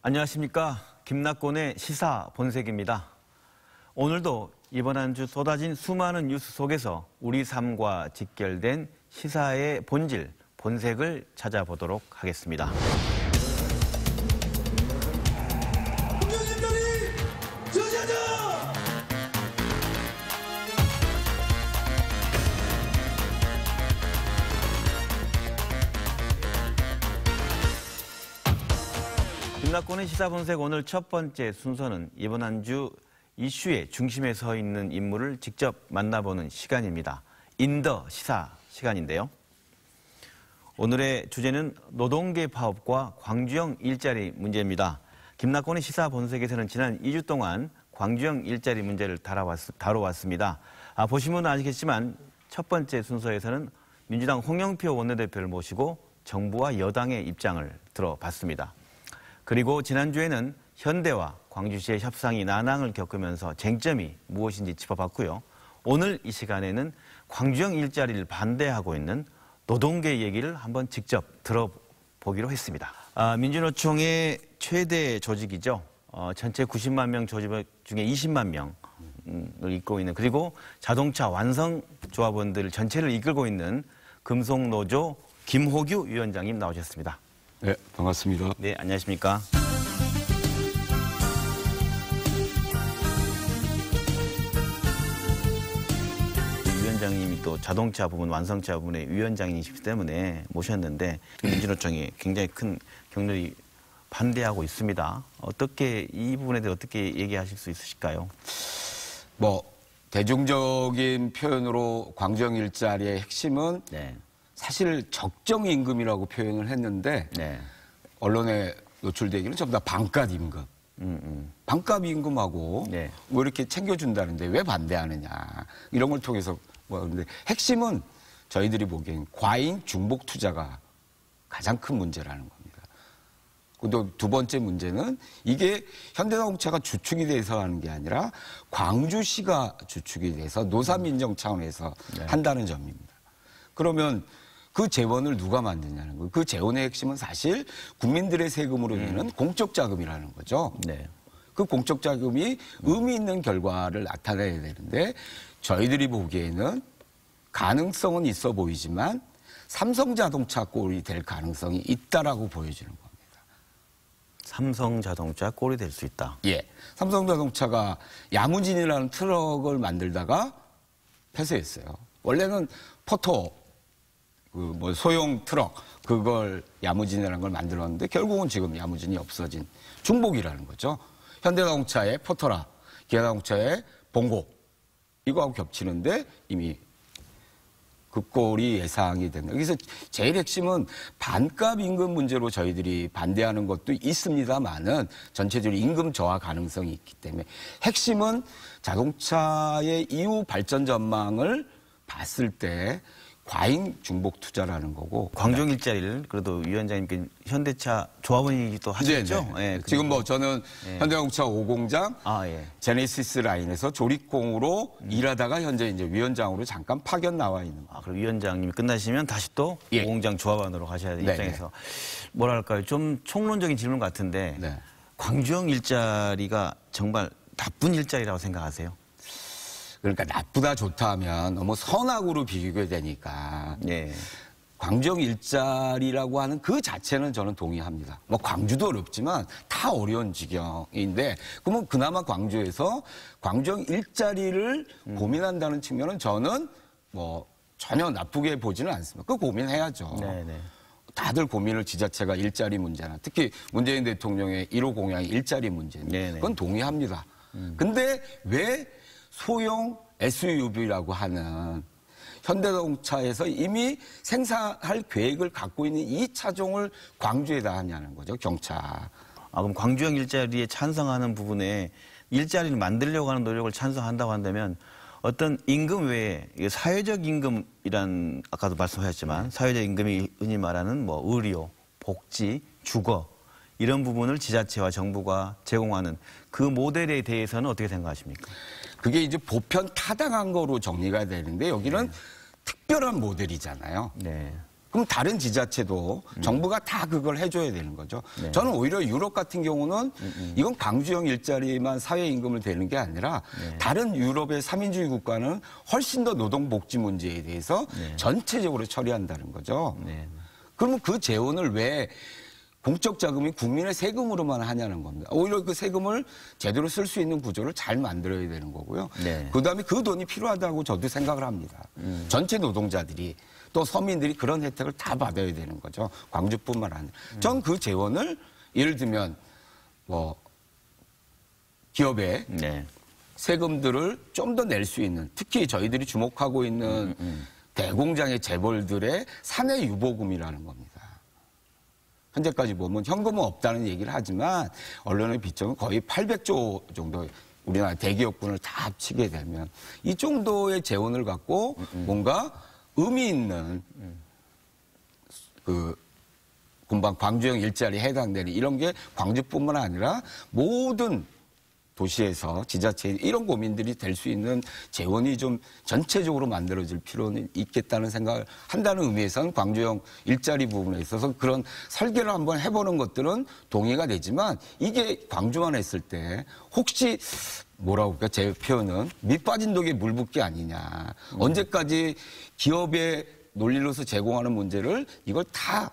안녕하십니까. 김낙곤의 시사 본색입니다. 오늘도 이번 한 주 쏟아진 수많은 뉴스 속에서 우리 삶과 직결된 시사의 본질, 본색을 찾아보도록 하겠습니다. 김낙곤의 시사본색 오늘 첫 번째 순서는 이번 한 주 이슈의 중심에 서 있는 인물을 직접 만나보는 시간입니다. 인더 시사 시간인데요. 오늘의 주제는 노동계 파업과 광주형 일자리 문제입니다. 김낙곤의 시사본색에서는 지난 2주 동안 광주형 일자리 문제를 다뤄왔습니다. 보시면 아시겠지만 첫 번째 순서에서는 민주당 홍영표 원내대표를 모시고 정부와 여당의 입장을 들어봤습니다. 그리고 지난주에는 현대와 광주시의 협상이 난항을 겪으면서 쟁점이 무엇인지 짚어봤고요. 오늘 이 시간에는 광주형 일자리를 반대하고 있는 노동계 얘기를 한번 직접 들어보기로 했습니다. 민주노총의 최대 조직이죠. 전체 90만 명 조직 중에 20만 명을 이끌고 있는, 그리고 자동차 완성조합원들 전체를 이끌고 있는 금속노조 김호규 위원장님 나오셨습니다. 네, 반갑습니다. 네, 안녕하십니까. 위원장님이 또 자동차 부분, 완성차 부분의 위원장이시기 때문에 모셨는데 민주노총이 굉장히 큰 격렬히 반대하고 있습니다. 어떻게 이 부분에 대해 어떻게 얘기하실 수 있으실까요? 대중적인 표현으로 광주형 일자리의 핵심은 네. 사실 적정 임금이라고 표현을 했는데 네. 언론에 노출되기는 전부 다 반값 임금. 반값 임금하고 네. 뭐 이렇게 챙겨준다는데 왜 반대하느냐. 이런 걸 통해서 그런데 핵심은 저희들이 보기엔 과잉 중복 투자가 가장 큰 문제라는 겁니다. 또 두 번째 문제는 이게 현대자동차가 주축이 돼서 하는 게 아니라 광주시가 주축이 돼서 노사민정 차원에서 네. 한다는 점입니다. 그러면 그 재원을 누가 만드냐는 거예요. 그 재원의 핵심은 사실 국민들의 세금으로 내는 공적 자금이라는 거죠. 네. 그 공적 자금이 의미 있는 결과를 나타내야 되는데 저희들이 보기에는 가능성은 있어 보이지만 삼성자동차 꼴이 될 가능성이 있다라고 보여지는 겁니다. 삼성자동차 꼴이 될 수 있다. 예. 삼성자동차가 야무진이라는 트럭을 만들다가 폐쇄했어요. 원래는 포토 소형 트럭, 그걸 야무진이라는 걸 만들었는데 결국은 지금 야무진이 없어진 중복이라는 거죠. 현대자동차의 포터라, 기아자동차의 봉고, 이거하고 겹치는데 이미 그 꼴이 예상이 된다. 그래서 제일 핵심은 반값 임금 문제로 저희들이 반대하는 것도 있습니다만은 전체적으로 임금 저하 가능성이 있기 때문에 핵심은 자동차의 이후 발전 전망을 봤을 때 과잉 중복 투자라는 거고. 광주형 일자리를 그래도 위원장님께 현대차 조합원이기도 하셨죠? 네, 지금 저는 현대자동차 5공장 예. 제네시스 라인에서 조립공으로 일하다가 현재 이제 위원장으로 잠깐 파견 나와 있는 거예요. 그럼 위원장님이 끝나시면 다시 또 5공장 조합원으로 가셔야 될 입장에서 뭐랄까요? 좀 총론적인 질문 같은데 광주형 일자리가 정말 나쁜 일자리라고 생각하세요? 그러니까 나쁘다 좋다 하면 너무 선악으로 비교되니까 광주형 일자리라고 하는 그 자체는 저는 동의합니다. 광주도 어렵지만 다 어려운 지경인데 그러면 그나마 광주에서 광주형 일자리를 고민한다는 측면은 저는 전혀 나쁘게 보지는 않습니다. 그 고민해야죠. 다들 고민을 지자체가 일자리 문제나 특히 문재인 대통령의 1호 공약이 일자리 문제인데 그건 동의합니다. 근데 왜 소형 SUV라고 하는 현대자동차에서 이미 생산할 계획을 갖고 있는 이 차종을 광주에다 하냐는 거죠, 경차. 그럼 광주형 일자리에 찬성하는 부분에 일자리를 만들려고 하는 노력을 찬성한다고 한다면 어떤 임금 외에 사회적 임금이란 아까도 말씀하셨지만 사회적 임금이 흔히 말하는 의료, 복지, 주거 이런 부분을 지자체와 정부가 제공하는 그 모델에 대해서는 어떻게 생각하십니까? 그게 이제 보편 타당한 거로 정리가 되는데 여기는 특별한 모델이잖아요. 그럼 다른 지자체도 정부가 다 그걸 해줘야 되는 거죠. 네. 저는 오히려 유럽 같은 경우는 이건 광주형 일자리만 사회임금을 대는 게 아니라 네. 다른 유럽의 3인주의 국가는 훨씬 더 노동복지 문제에 대해서 네. 전체적으로 처리한다는 거죠. 네. 그러면 그 재원을 왜 공적 자금이 국민의 세금으로만 하냐는 겁니다. 오히려 그 세금을 제대로 쓸 수 있는 구조를 잘 만들어야 되는 거고요. 네. 그다음에 그 돈이 필요하다고 저도 생각을 합니다. 전체 노동자들이 또 서민들이 그런 혜택을 다 받아야 되는 거죠. 광주뿐만 아니라. 전 그 재원을 예를 들면 뭐 기업의 네. 세금들을 좀 더 낼 수 있는 특히 저희들이 주목하고 있는 대공장의 재벌들의 사내 유보금이라는 겁니다. 현재까지 보면 현금은 없다는 얘기를 하지만 언론의 비춰는 거의 800조 정도 우리나라 대기업군을 다 합치게 되면 이 정도의 재원을 갖고 뭔가 의미 있는 그 금방 광주형 일자리에 해당되는 이런 게 광주뿐만 아니라 모든 도시에서 지자체 이런 고민들이 될 수 있는 재원이 좀 전체적으로 만들어질 필요는 있겠다는 생각을 한다는 의미에서는 광주형 일자리 부분에 있어서 그런 설계를 한번 해보는 것들은 동의가 되지만 이게 광주만 했을 때 혹시 뭐라고 할까 제 표현은 밑 빠진 독에 물 붓기 아니냐. 언제까지 기업의 논리로서 제공하는 문제를 이걸 다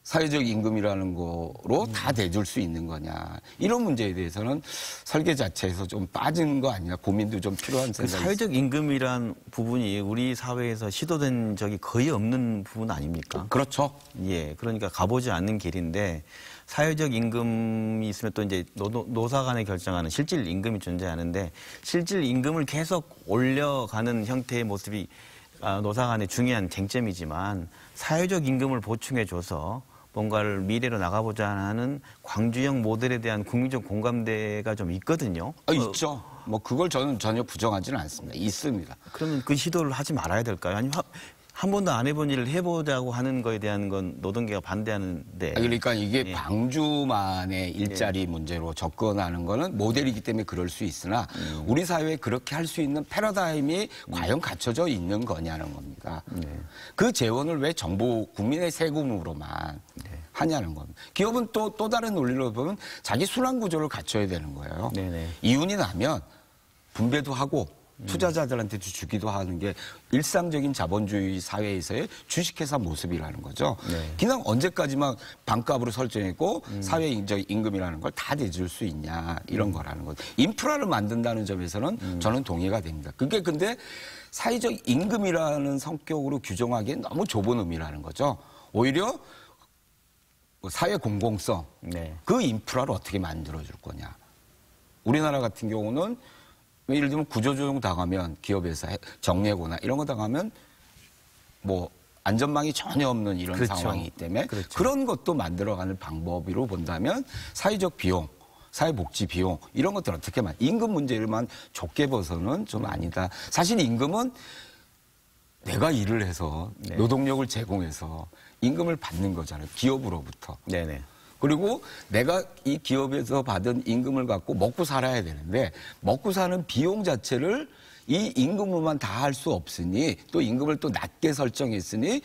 사회적 임금이라는 거로 다 대줄 수 있는 거냐. 이런 문제에 대해서는 설계 자체에서 좀 빠진 거 아니냐. 고민도 좀 필요한 생각이 있습니다. 사회적 임금이란 부분이 우리 사회에서 시도된 적이 거의 없는 부분 아닙니까? 그렇죠. 예. 그러니까 가보지 않는 길인데 사회적 임금이 있으면 또 이제 노사 간에 결정하는 실질 임금이 존재하는데 실질 임금을 계속 올려가는 형태의 모습이 노사 간의 중요한 쟁점이지만 사회적 임금을 보충해줘서 뭔가를 미래로 나가보자 하는 광주형 모델에 대한 국민적 공감대가 좀 있거든요. 있죠. 뭐 그걸 저는 전혀 부정하지는 않습니다. 있습니다. 그러면 그 시도를 하지 말아야 될까요? 아니면 한 번도 안 해본 일을 해보자고 하는 거에 대한 건 노동계가 반대하는데. 그러니까 이게 광주만의 일자리 문제로 접근하는 거는 모델이기 때문에 그럴 수 있으나 우리 사회에 그렇게 할 수 있는 패러다임이 과연 갖춰져 있는 거냐는 겁니다. 그 재원을 왜 정부 국민의 세금으로만 하냐는 겁니다. 기업은 또 다른 논리로 보면 자기 순환 구조를 갖춰야 되는 거예요. 이윤이 나면 분배도 하고 투자자들한테도 주기도 하는 게 일상적인 자본주의 사회에서의 주식회사 모습이라는 거죠. 그냥 언제까지만 반값으로 설정했고 사회적 임금이라는 걸 다 내줄 수 있냐 이런 거라는 거죠. 인프라를 만든다는 점에서는 저는 동의가 됩니다. 그게 근데 사회적 임금이라는 성격으로 규정하기엔 너무 좁은 의미라는 거죠. 오히려 사회 공공성, 그 인프라를 어떻게 만들어줄 거냐. 우리나라 같은 경우는 예를 들면 구조조정 당하면 기업에서 정리해거나 이런 거 당하면 뭐 안전망이 전혀 없는 이런 그렇죠. 상황이기 때문에 그렇죠. 그런 것도 만들어가는 방법으로 본다면 사회적 비용, 사회복지 비용 이런 것들 어떻게 임금 문제를만 좁게 봐서는 좀 아니다. 사실 임금은 내가 일을 해서 노동력을 제공해서 임금을 받는 거잖아요. 기업으로부터. 네네. 그리고 내가 이 기업에서 받은 임금을 갖고 먹고 살아야 되는데 먹고 사는 비용 자체를 이 임금으로만 다 할 수 없으니 또 임금을 또 낮게 설정했으니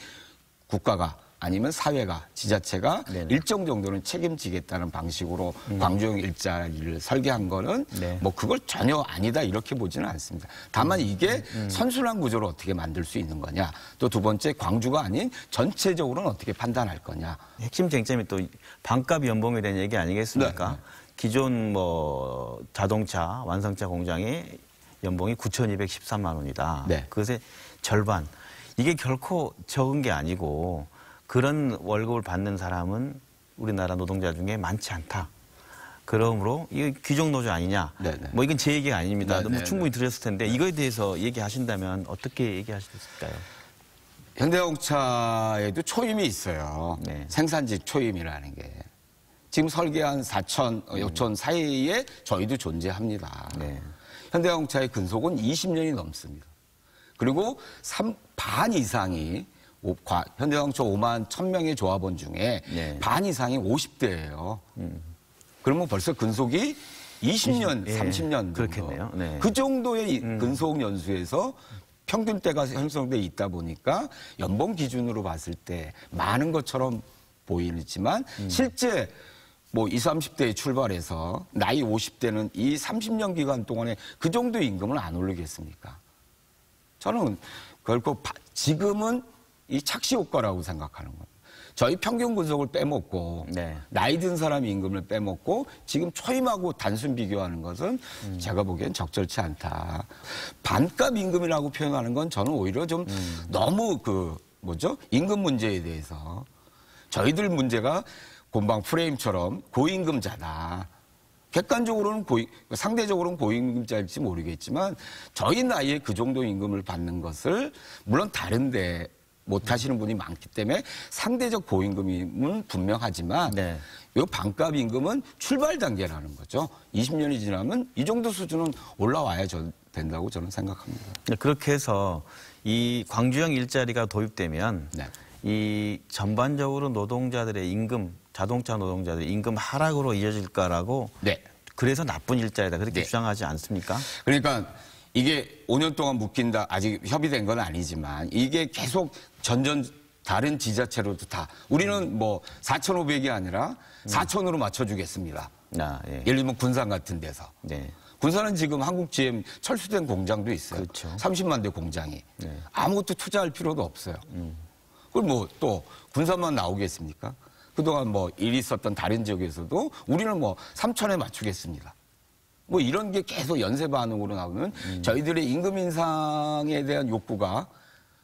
국가가 아니면 사회가 지자체가 일정 정도는 책임지겠다는 방식으로 광주형 일자리를 설계한 거는 뭐 그걸 전혀 아니다 이렇게 보지는 않습니다. 다만 이게 선순환 구조를 어떻게 만들 수 있는 거냐. 또 두 번째 광주가 아닌 전체적으로는 어떻게 판단할 거냐. 핵심 쟁점이 또 반값 연봉에 대한 얘기 아니겠습니까? 기존 뭐 자동차 완성차 공장의 연봉이 9,213만 원이다. 그것의 절반. 이게 결코 적은 게 아니고 그런 월급을 받는 사람은 우리나라 노동자 중에 많지 않다. 그러므로 이게 귀족노조 아니냐. 뭐 이건 제 얘기가 아닙니다. 너무 충분히 들었을 텐데 이거에 대해서 얘기하신다면 어떻게 얘기하실까요? 현대자동차에도 초임이 있어요. 생산직 초임이라는 게. 지금 설계한 4천, 5천 사이에 저희도 존재합니다. 현대자동차의 근속은 20년이 넘습니다. 그리고 반 이상이 현대자동차 5만 1,000명의 조합원 중에 반 이상이 50대예요. 그러면 벌써 근속이 20년, 30년 정도. 그렇겠네요. 그 정도의 근속 연수에서 평균대가 형성돼 있다 보니까 연봉 기준으로 봤을 때 많은 것처럼 보이지만 실제 뭐 20, 30대에 출발해서 나이 50대는 이 30년 기간 동안에 그 정도 임금을 안 오르겠습니까? 저는 결코 지금은 이 착시 효과라고 생각하는 겁니다. 저희 평균 분석을 빼먹고 네. 나이 든 사람의 임금을 빼먹고 지금 초임하고 단순 비교하는 것은 제가 보기엔 적절치 않다. 반값 임금이라고 표현하는 건 저는 오히려 좀 너무 임금 문제에 대해서 저희들 문제가 곤방 프레임처럼 고임금자다. 객관적으로는 상대적으로는 고임금자일지 모르겠지만 저희 나이에 그 정도 임금을 받는 것을 물론 다른데 못 하시는 분이 많기 때문에 상대적 고임금임은 분명하지만 네. 이 반값 임금은 출발 단계라는 거죠. 20년이 지나면 이 정도 수준은 올라와야 된다고 저는 생각합니다. 네, 그렇게 해서 이 광주형 일자리가 도입되면 네. 이 전반적으로 노동자들의 임금, 자동차 노동자들의 임금 하락으로 이어질까라고 네. 그래서 나쁜 일자리다 그렇게 네. 주장하지 않습니까? 그러니까 이게 5년 동안 묶인다. 아직 협의된 건 아니지만 이게 계속 다른 지자체로도 다 우리는 뭐 4,500이 아니라 4,000으로 맞춰주겠습니다. 예를 들면 군산 같은 데서. 네. 군산은 지금 한국 GM 철수된 공장도 있어요. 그렇죠. 30만 대 공장이. 네. 아무것도 투자할 필요도 없어요. 그럼 뭐 또 군산만 나오겠습니까? 그동안 뭐 일이 있었던 다른 지역에서도 우리는 뭐 3,000에 맞추겠습니다. 뭐 이런 게 계속 연쇄 반응으로 나오는 저희들의 임금 인상에 대한 욕구가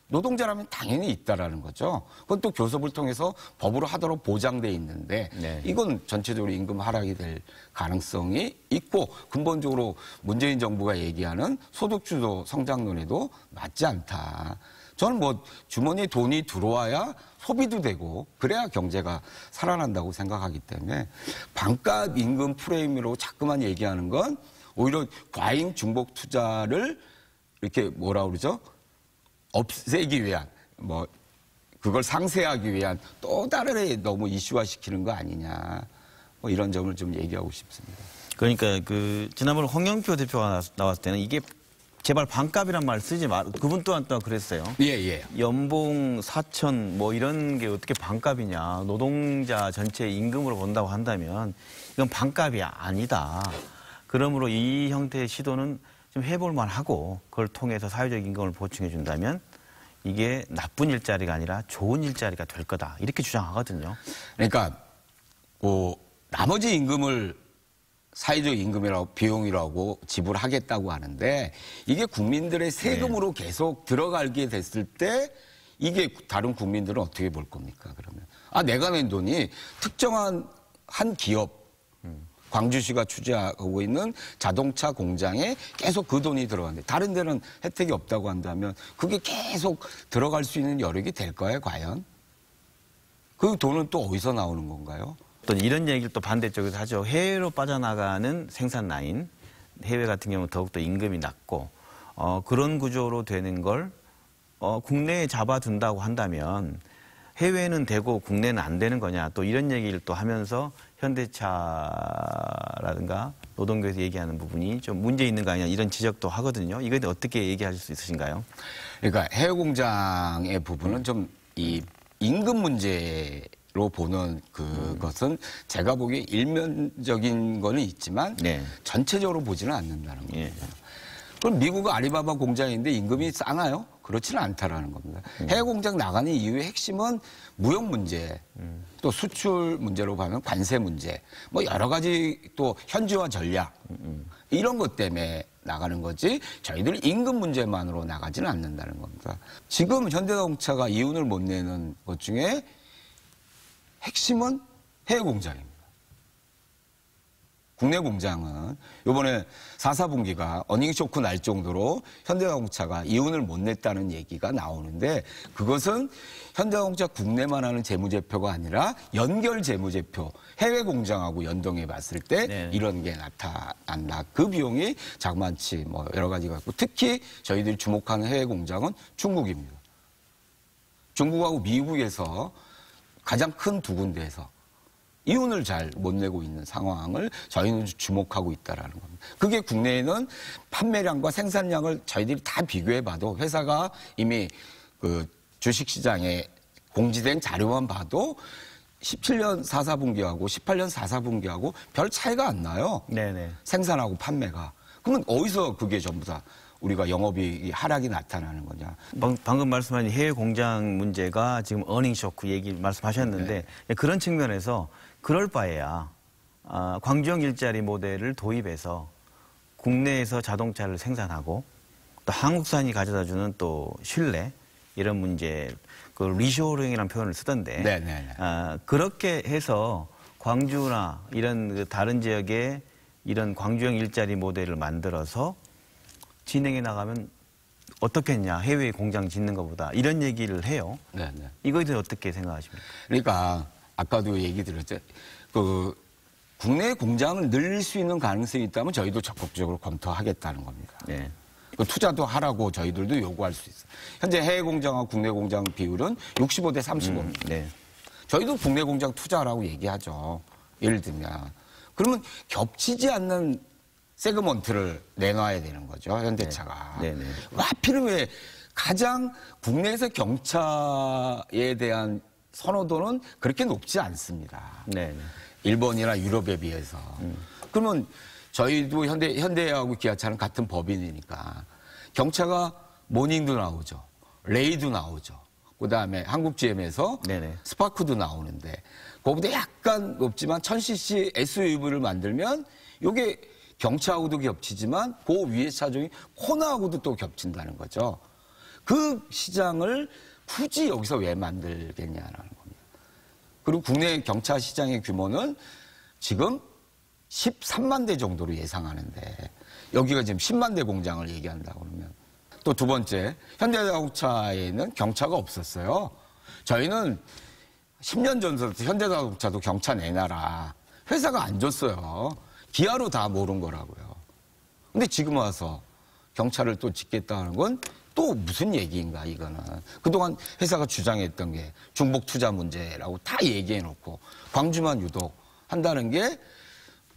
노동자라면 당연히 있다라는 거죠. 그건 또 교섭을 통해서 법으로 하도록 보장돼 있는데 네. 이건 전체적으로 임금 하락이 될 가능성이 있고 근본적으로 문재인 정부가 얘기하는 소득주도 성장론에도 맞지 않다. 저는 뭐 주머니에 돈이 들어와야 소비도 되고 그래야 경제가 살아난다고 생각하기 때문에 반값 임금 프레임으로 자꾸만 얘기하는 건 오히려 과잉 중복 투자를 이렇게 뭐라 그러죠? 없애기 위한 그걸 상쇄하기 위한 또 다른 너무 이슈화시키는 거 아니냐 뭐 이런 점을 좀 얘기하고 싶습니다. 그러니까 지난번 홍영표 대표가 나왔을 때는 이게 제발 반값이란 말 쓰지 마. 그분 또한 그랬어요. 예. 연봉 4천 뭐 이런 게 어떻게 반값이냐. 노동자 전체 임금으로 본다고 한다면 이건 반값이 아니다. 그러므로 이 형태의 시도는 좀 해볼 만하고 그걸 통해서 사회적 임금을 보충해 준다면 이게 나쁜 일자리가 아니라 좋은 일자리가 될 거다. 이렇게 주장하거든요. 그러니까 나머지 임금을 사회적 임금이라고 비용이라고 지불하겠다고 하는데 이게 국민들의 세금으로 네. 계속 들어가게 됐을 때 이게 다른 국민들은 어떻게 볼 겁니까? 그러면 내가 낸 돈이 특정한 한 기업 광주시가 추진하고 있는 자동차 공장에 계속 그 돈이 들어가는데 다른 데는 혜택이 없다고 한다면 그게 계속 들어갈 수 있는 여력이 될까요? 과연? 그 돈은 또 어디서 나오는 건가요? 또 이런 얘기를 또 반대쪽에서 하죠. 해외로 빠져나가는 생산 라인, 해외 같은 경우는 더욱더 임금이 낮고 그런 구조로 되는 걸 국내에 잡아둔다고 한다면 해외는 되고 국내는 안 되는 거냐. 또 이런 얘기를 또 하면서 현대차라든가 노동계에서 얘기하는 부분이 좀 문제 있는 거 아니냐 이런 지적도 하거든요. 이거에 대해 어떻게 얘기하실 수 있으신가요? 그러니까 해외 공장의 부분은 좀 이 임금 문제로 보는 그것은 제가 보기에 일면적인 거는 있지만 네. 전체적으로 보지는 않는다는 겁니다. 예. 그럼 미국 아리바바 공장인데 임금이 싸나요? 그렇지는 않다라는 겁니다. 해외 공장 나가는 이유의 핵심은 무역 문제, 또 수출 문제로 보면 관세 문제, 뭐 여러 가지 또 현지화 전략 이런 것 때문에 나가는 거지 저희들 임금 문제만으로 나가지는 않는다는 겁니다. 지금 현대자동차가 이윤을 못 내는 것 중에 핵심은 해외 공장입니다. 국내 공장은 이번에 4, 4분기가 어닝 쇼크 날 정도로 현대자동차가 이윤을 못 냈다는 얘기가 나오는데 그것은 현대자동차 국내만 하는 재무제표가 아니라 연결 재무제표 해외 공장하고 연동해 봤을 때 네. 이런 게 나타난다. 그 비용이 자그만치 뭐 여러 가지가 있고 특히 저희들이 주목하는 해외 공장은 중국입니다. 중국하고 미국에서 가장 큰 두 군데에서 이윤을 잘 못 내고 있는 상황을 저희는 주목하고 있다라는 겁니다. 그게 국내에는 판매량과 생산량을 저희들이 다 비교해봐도 회사가 이미 그 주식시장에 공지된 자료만 봐도 17년 4, 4분기하고 18년 4, 4분기하고 별 차이가 안 나요. 네네. 생산하고 판매가. 그러면 어디서 그게 전부 다 우리가 영업이익 하락이 나타나는 거냐. 방금 말씀하신 해외 공장 문제가 지금 어닝 쇼크 얘기 말씀하셨는데 네. 그런 측면에서 그럴 바에야 광주형 일자리 모델을 도입해서 국내에서 자동차를 생산하고 또 한국산이 가져다주는 또 신뢰 이런 문제 그 리쇼어링이라는 표현을 쓰던데 네네네. 그렇게 해서 광주나 이런 그 다른 지역에 이런 광주형 일자리 모델을 만들어서 진행해 나가면 어떻겠냐 해외 공장 짓는 것보다 이런 얘기를 해요. 네네. 이거에 대해서 어떻게 생각하십니까? 그러니까 아까도 얘기 드렸죠. 그 국내 공장을 늘릴 수 있는 가능성이 있다면 저희도 적극적으로 검토하겠다는 겁니다. 네. 그 투자도 하라고 저희들도 요구할 수 있어요. 현재 해외 공장하고 국내 공장 비율은 65대 35입니다. 네. 저희도 국내 공장 투자하라고 얘기하죠. 예를 들면. 그러면 겹치지 않는 세그먼트를 내놔야 되는 거죠. 현대차가. 네. 네. 하필은 왜 가장 국내에서 경차에 대한 선호도는 그렇게 높지 않습니다. 네. 일본이나 유럽에 비해서. 그러면 저희도 현대하고 기아차는 같은 법인이니까 경차가 모닝도 나오죠. 레이도 나오죠. 그다음에 한국 GM에서 네네. 스파크도 나오는데 그거보다 약간 높지만 1000cc SUV를 만들면 이게 경차하고도 겹치지만 그 위에 차종이 호나하고도 또 겹친다는 거죠. 그 시장을 굳이 여기서 왜 만들겠냐라는 겁니다. 그리고 국내 경차 시장의 규모는 지금 13만 대 정도로 예상하는데 여기가 지금 10만 대 공장을 얘기한다고 그러면 또 두 번째 현대자동차에는 경차가 없었어요. 저희는 10년 전부터 현대자동차도 경차 내놔라. 회사가 안 줬어요. 기아로 다 모른 거라고요. 근데 지금 와서 경차를 또 짓겠다는 건 또 무슨 얘기인가 이거는. 그동안 회사가 주장했던 게 중복 투자 문제라고 다 얘기해놓고 광주만 유독 한다는 게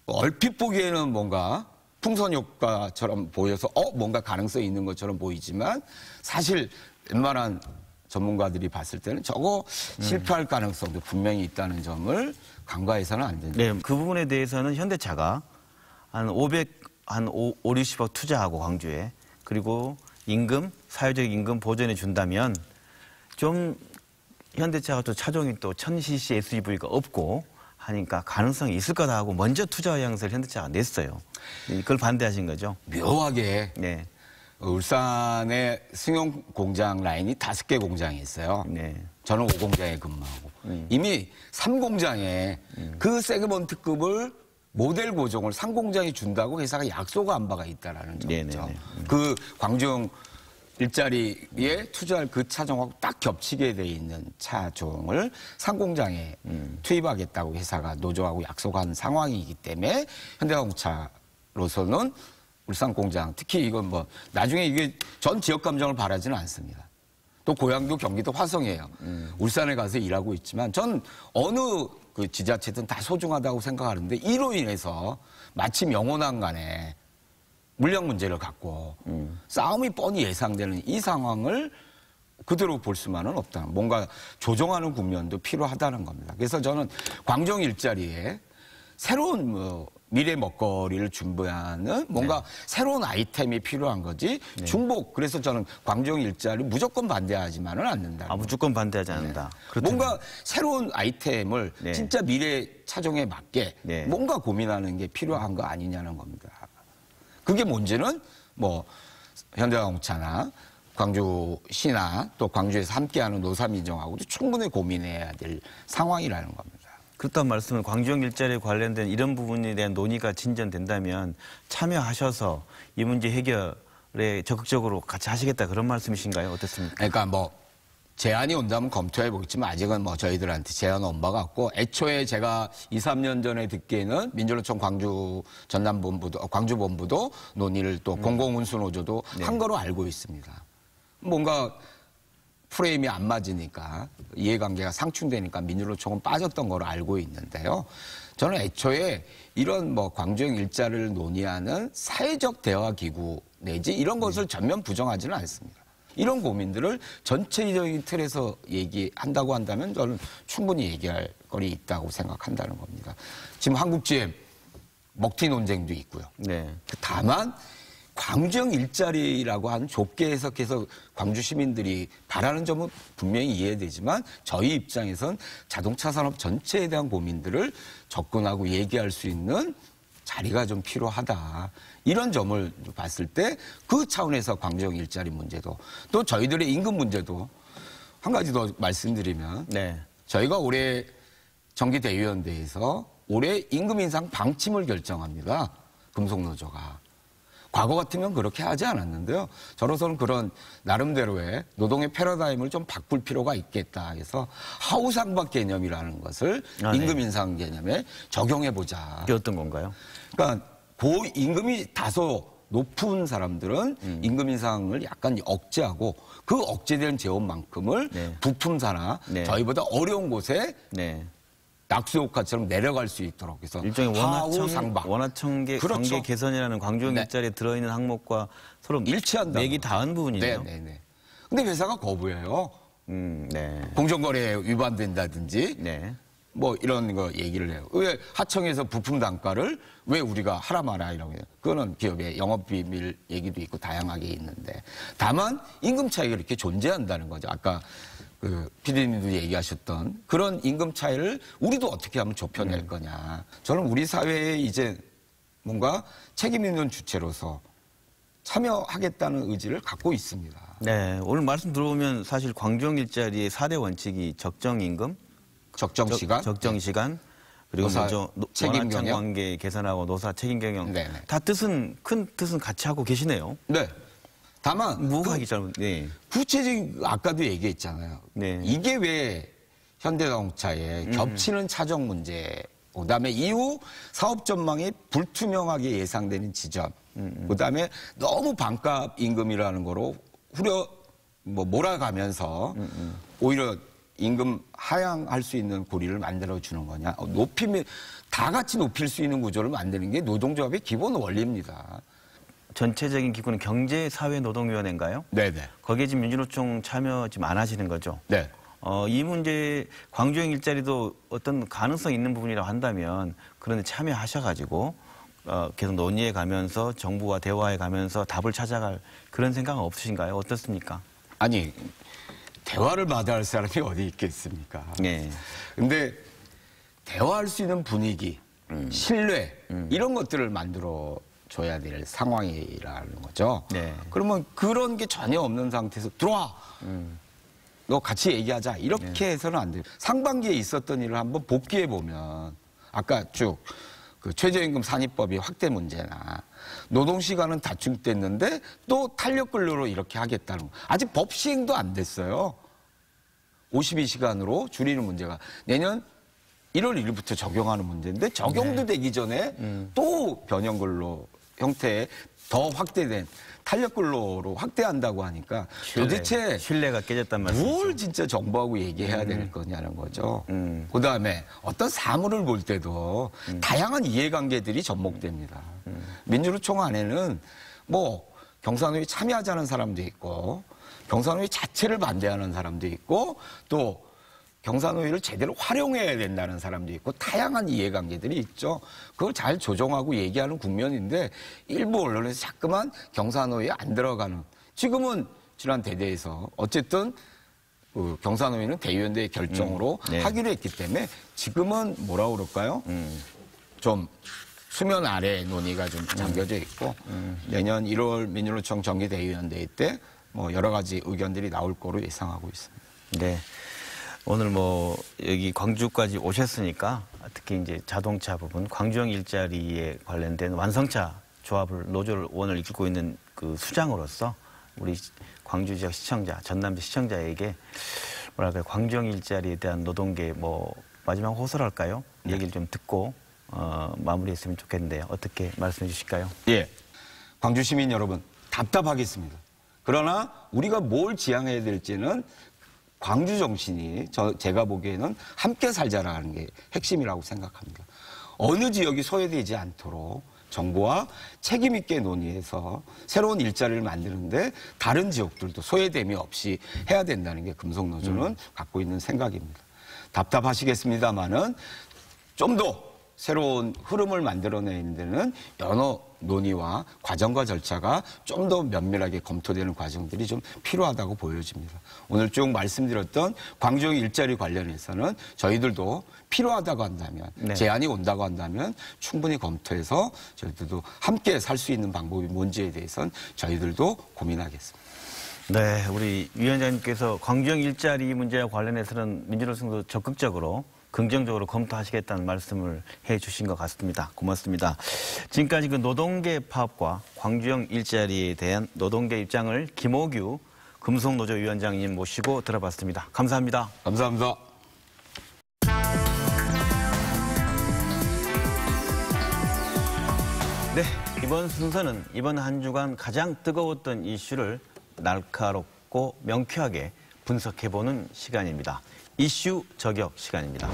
얼핏 보기에는 뭔가 풍선 효과처럼 보여서 뭔가 가능성이 있는 것처럼 보이지만 사실 웬만한 전문가들이 봤을 때는 저거 실패할 가능성도 분명히 있다는 점을 간과해서는 안 된다. 네, 그 부분에 대해서는 현대차가 한 60억 투자하고 광주에 그리고 사회적 임금 보전해 준다면 좀 현대차가 또 차종이 또 1000cc SUV가 없고 하니까 가능성이 있을 거다 하고 먼저 투자 의향서를 현대차가 냈어요. 이걸 반대하신 거죠? 묘하게. 네. 울산에 승용 공장 라인이 5개 공장이 있어요. 네. 저는 5공장에 근무하고. 이미 3공장에 그 세그먼트급을 모델 고종을 3공장이 준다고 회사가 약속한 바가 있다는 점이죠. 그 광주형 일자리에 투자할 그 차종하고 딱 겹치게 돼 있는 차종을 상공장에 투입하겠다고 회사가 노조하고 약속한 상황이기 때문에 현대자동차로서는 울산 공장, 특히 이건 뭐 나중에 이게 전 지역 감정을 바라지는 않습니다. 또 고향도 경기도 화성이에요. 울산에 가서 일하고 있지만 전 어느 그 지자체든 다 소중하다고 생각하는데 이로 인해서 마침 영원한 간에 물량 문제를 갖고 싸움이 뻔히 예상되는 이 상황을 그대로 볼 수만은 없다. 뭔가 조정하는 국면도 필요하다는 겁니다. 그래서 저는 광주형 일자리에 새로운 미래 먹거리를 준비하는 뭔가 새로운 아이템이 필요한 거지 중복. 그래서 저는 광주형 일자리 무조건 반대하지만은 않는다. 무조건 반대하지 않는다. 뭔가 새로운 아이템을 진짜 미래 차종에 맞게 뭔가 고민하는 게 필요한 거 아니냐는 겁니다. 그게 뭔지는 뭐 현대자동차나 광주시나 또 광주에서 함께하는 노사민정하고도 충분히 고민해야 될 상황이라는 겁니다. 그렇다는 말씀은 광주형 일자리에 관련된 이런 부분에 대한 논의가 진전된다면 참여하셔서 이 문제 해결에 적극적으로 같이 하시겠다 그런 말씀이신가요? 어떻습니까? 그러니까 뭐 제안이 온다면 검토해 보겠지만 아직은 뭐 저희들한테 제안 온 바가 없고 애초에 제가 2, 3년 전에 듣기에는 민주노총 광주 전남본부도 광주본부도 논의를 또 공공운수노조도 한 거로 알고 있습니다. 뭔가 프레임이 안 맞으니까 이해관계가 상충되니까 민주노총은 빠졌던 걸로 알고 있는데요. 저는 애초에 이런 뭐 광주형 일자를 논의하는 사회적 대화 기구 내지 이런 것을 전면 부정하지는 않습니다. 이런 고민들을 전체적인 틀에서 얘기한다고 한다면 저는 충분히 얘기할 거리 있다고 생각한다는 겁니다. 지금 한국GM 먹튀 논쟁도 있고요. 네. 다만 광주형 일자리라고 하는 좁게 해석해서 광주 시민들이 바라는 점은 분명히 이해되지만 저희 입장에선 자동차 산업 전체에 대한 고민들을 접근하고 얘기할 수 있는 자리가 좀 필요하다. 이런 점을 봤을 때 그 차원에서 광주형 일자리 문제도 또 저희들의 임금 문제도 한 가지 더 말씀드리면 네. 저희가 올해 정기대의원대에서 올해 임금 인상 방침을 결정합니다. 금속노조가. 과거 같으면 그렇게 하지 않았는데요. 저로서는 그런 나름대로의 노동의 패러다임을 좀 바꿀 필요가 있겠다 해서 하우상박 개념이라는 것을 임금 인상 개념에 적용해보자. 그게 어떤 건가요? 그러니까 고임금이 다소 높은 사람들은 임금 인상을 약간 억제하고 그 억제된 재원만큼을 부품사나 저희보다 어려운 곳에 낙수효과처럼 내려갈 수 있도록 해서 일종의 하우상박. 원화청계 그렇죠. 관계 개선이라는 광주형 일자리에 들어있는 항목과 서로 일치한다. 맥이 닿은 부분이네요. 네네네. 근데 회사가 거부해요. 네. 공정거래에 위반된다든지 뭐 이런 거 얘기를 해요. 왜 하청에서 부품 단가를 왜 우리가 하라 마라 이런 게 그거는 기업의 영업비밀 얘기도 있고 다양하게 있는데 다만 임금 차이가 이렇게 존재한다는 거죠. 아까 그 PD님도 얘기하셨던 그런 임금 차이를 우리도 어떻게 하면 좁혀낼 거냐. 저는 우리 사회에 이제 뭔가 책임 있는 주체로서 참여하겠다는 의지를 갖고 있습니다. 네, 오늘 말씀 들어보면 사실 광주형 일자리의 4대 원칙이 적정임금, 적정시간, 적정시간, 그리고 노사 먼저 책임 원화청 경영? 관계 개선하고 노사 책임 경영 네네. 다 큰 뜻은 같이 하고 계시네요. 네. 다만 뭐가 하기 잘못? 네. 구체적인 아까도 얘기했잖아요. 네. 이게 왜 현대자동차의 겹치는 차적 문제, 그다음에 이후 사업 전망이 불투명하게 예상되는 지점, 그다음에 너무 반값 임금이라는 거로 몰아가면서 오히려 임금 하향할 수 있는 고리를 만들어 주는 거냐? 높이면 다 같이 높일 수 있는 구조를 만드는 게 노동조합의 기본 원리입니다. 전체적인 기구는 경제사회노동위원회인가요? 네네. 거기에 지금 민주노총 참여 지금 안 하시는 거죠? 네. 이 문제 광주형 일자리도 어떤 가능성 있는 부분이라고 한다면 그런데 참여하셔가지고 계속 논의해 가면서 정부와 대화해 가면서 답을 찾아갈 그런 생각은 없으신가요? 어떻습니까? 아니 대화를 마다할 사람이 어디 있겠습니까? 네. 근데 대화할 수 있는 분위기, 신뢰 이런 것들을 만들어 줘야 될 상황이라는 거죠. 네. 그러면 그런 게 전혀 없는 상태에서 들어와. 너 같이 얘기하자. 이렇게 해서는 안 돼요. 상반기에 있었던 일을 한번 복귀해 보면 아까 쭉 그 최저임금 산입법이 확대 문제나 노동시간은 단축됐는데 또 탄력근로로 이렇게 하겠다는 거. 아직 법 시행도 안 됐어요. 52시간으로 줄이는 문제가 내년 1월 1일부터 적용하는 문제인데 적용도 되기 전에 또 변형근로 형태의 더 확대된 탄력근로로 확대한다고 하니까 도대체 신뢰가 깨졌단 말씀이죠. 뭘 진짜 정부하고 얘기해야 될 거냐는 거죠. 그다음에 어떤 사물을 볼 때도 다양한 이해관계들이 접목됩니다. 민주노총 안에는 뭐 경산호위 참여하자는 사람도 있고 경산호위 자체를 반대하는 사람도 있고 또 경산호위를 제대로 활용해야 된다는 사람도 있고 다양한 이해관계들이 있죠. 그걸 잘 조정하고 얘기하는 국면인데 일부 언론에서 자꾸만 경산호위에 안 들어가는 지금은 지난 대대에서 어쨌든 그 경산호위는 대의원대의 결정으로 하기로 했기 때문에 지금은 뭐라 그럴까요? 좀 수면 아래 논의가 좀 잠겨져 있고 내년 1월 민주노총 정기대의원대회 때 뭐 여러 가지 의견들이 나올 거로 예상하고 있습니다. 네. 오늘 뭐 여기 광주까지 오셨으니까 특히 이제 자동차 부분, 광주형 일자리에 관련된 완성차 조합을 노조를 원을 이끌고 있는 그 수장으로서 우리 광주 지역 시청자, 전남지 시청자에게 뭐랄까요, 광주형 일자리에 대한 노동계 뭐 마지막 호소랄까요? 얘기를 좀 듣고 마무리했으면 좋겠는데요. 어떻게 말씀해 주실까요? 예, 광주 시민 여러분 답답하겠습니다. 그러나 우리가 뭘 지향해야 될지는 광주 정신이 제가 보기에는 함께 살자라는 게 핵심이라고 생각합니다. 어느 지역이 소외되지 않도록 정부와 책임 있게 논의해서 새로운 일자리를 만드는데 다른 지역들도 소외됨이 없이 해야 된다는 게 금속노조는 갖고 있는 생각입니다. 답답하시겠습니다만은 좀 더 새로운 흐름을 만들어내는 데는 여러 논의와 과정과 절차가 좀 더 면밀하게 검토되는 과정들이 좀 필요하다고 보여집니다. 오늘 쭉 말씀드렸던 광주형 일자리 관련해서는 저희들도 필요하다고 한다면, 네. 제안이 온다고 한다면 충분히 검토해서 저희들도 함께 살 수 있는 방법이 뭔지에 대해서는 저희들도 고민하겠습니다. 네, 우리 위원장님께서 광주형 일자리 문제와 관련해서는 민주노총도 적극적으로 긍정적으로 검토하시겠다는 말씀을 해 주신 것 같습니다. 고맙습니다. 지금까지 그 노동계 파업과 광주형 일자리에 대한 노동계 입장을 김호규 금속노조위원장님 모시고 들어봤습니다. 감사합니다. 감사합니다. 네, 이번 순서는 이번 한 주간 가장 뜨거웠던 이슈를 날카롭고 명쾌하게 분석해보는 시간입니다. 이슈 저격 시간입니다.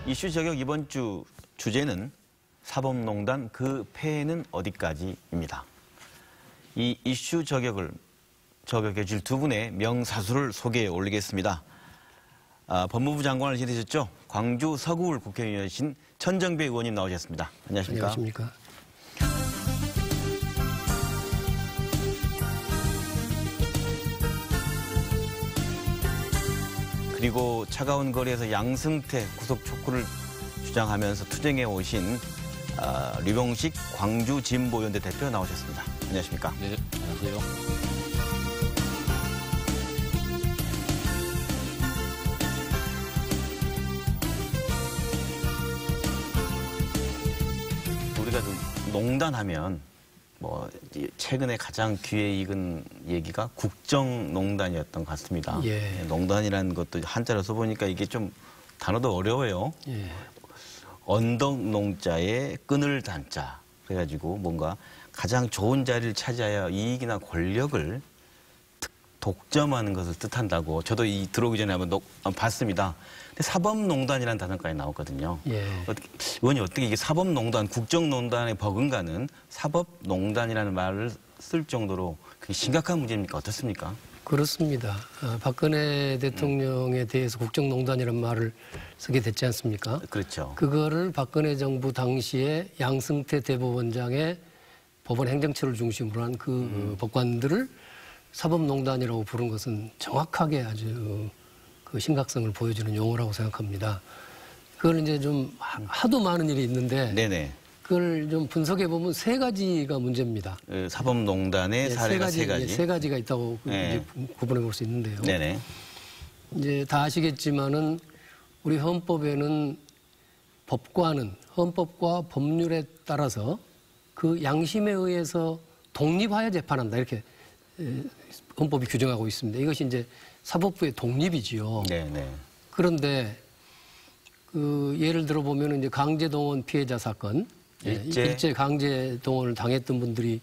이슈 저격 이번 주 주제는 사법농단 그 폐해는 어디까지입니다. 이 이슈 저격을 저격해 줄 두 분의 명사수를 소개해 올리겠습니다. 법무부 장관을 지내셨죠? 광주 서구울 국회의원이신 천정배 의원님 나오셨습니다. 안녕하십니까? 안녕하십니까? 그리고 차가운 거리에서 양승태 구속 촉구를 주장하면서 투쟁해 오신 류병식 광주 진보연대 대표 나오셨습니다. 안녕하십니까? 네, 안녕하세요. 우리가 좀 농단하면 뭐 최근에 가장 귀에 익은 얘기가 국정농단이었던 것 같습니다. 예. 농단이라는 것도 한자로 써보니까 이게 좀 단어도 어려워요. 예. 언덕농자에 끈을 단자. 그래가지고 뭔가 가장 좋은 자리를 차지하여 이익이나 권력을 독점하는 것을 뜻한다고 저도 이 들어오기 전에 한번 봤습니다. 근데 사법농단이라는 단어까지 나왔거든요. 예. 의원이 어떻게 이게 사법농단, 국정농단에 버금가는 사법농단이라는 말을 쓸 정도로 그게 심각한 문제입니까? 어떻습니까? 그렇습니다. 박근혜 대통령에 대해서 국정농단이라는 말을 쓰게 됐지 않습니까? 그렇죠. 그거를 박근혜 정부 당시에 양승태 대법원장의 법원 행정처를 중심으로 한 그 법관들을 사법농단이라고 부른 것은 정확하게 아주 그 심각성을 보여주는 용어라고 생각합니다. 그걸 이제 좀 하도 많은 일이 있는데 네네. 그걸 좀 분석해 보면 세 가지가 문제입니다. 사법농단의 사례가 세 가지. 세 가지가 있다고 네. 이제 구분해 볼 수 있는데요. 네네. 이제 다 아시겠지만은 우리 헌법에는 법관은 헌법과 법률에 따라서 그 양심에 의해서 독립하여 재판한다 이렇게 헌법이 규정하고 있습니다. 이것이 이제 사법부의 독립이지요. 네네. 그런데 그 예를 들어 보면 이제 강제동원 피해자 사건, 일제 강제 동원을 당했던 분들이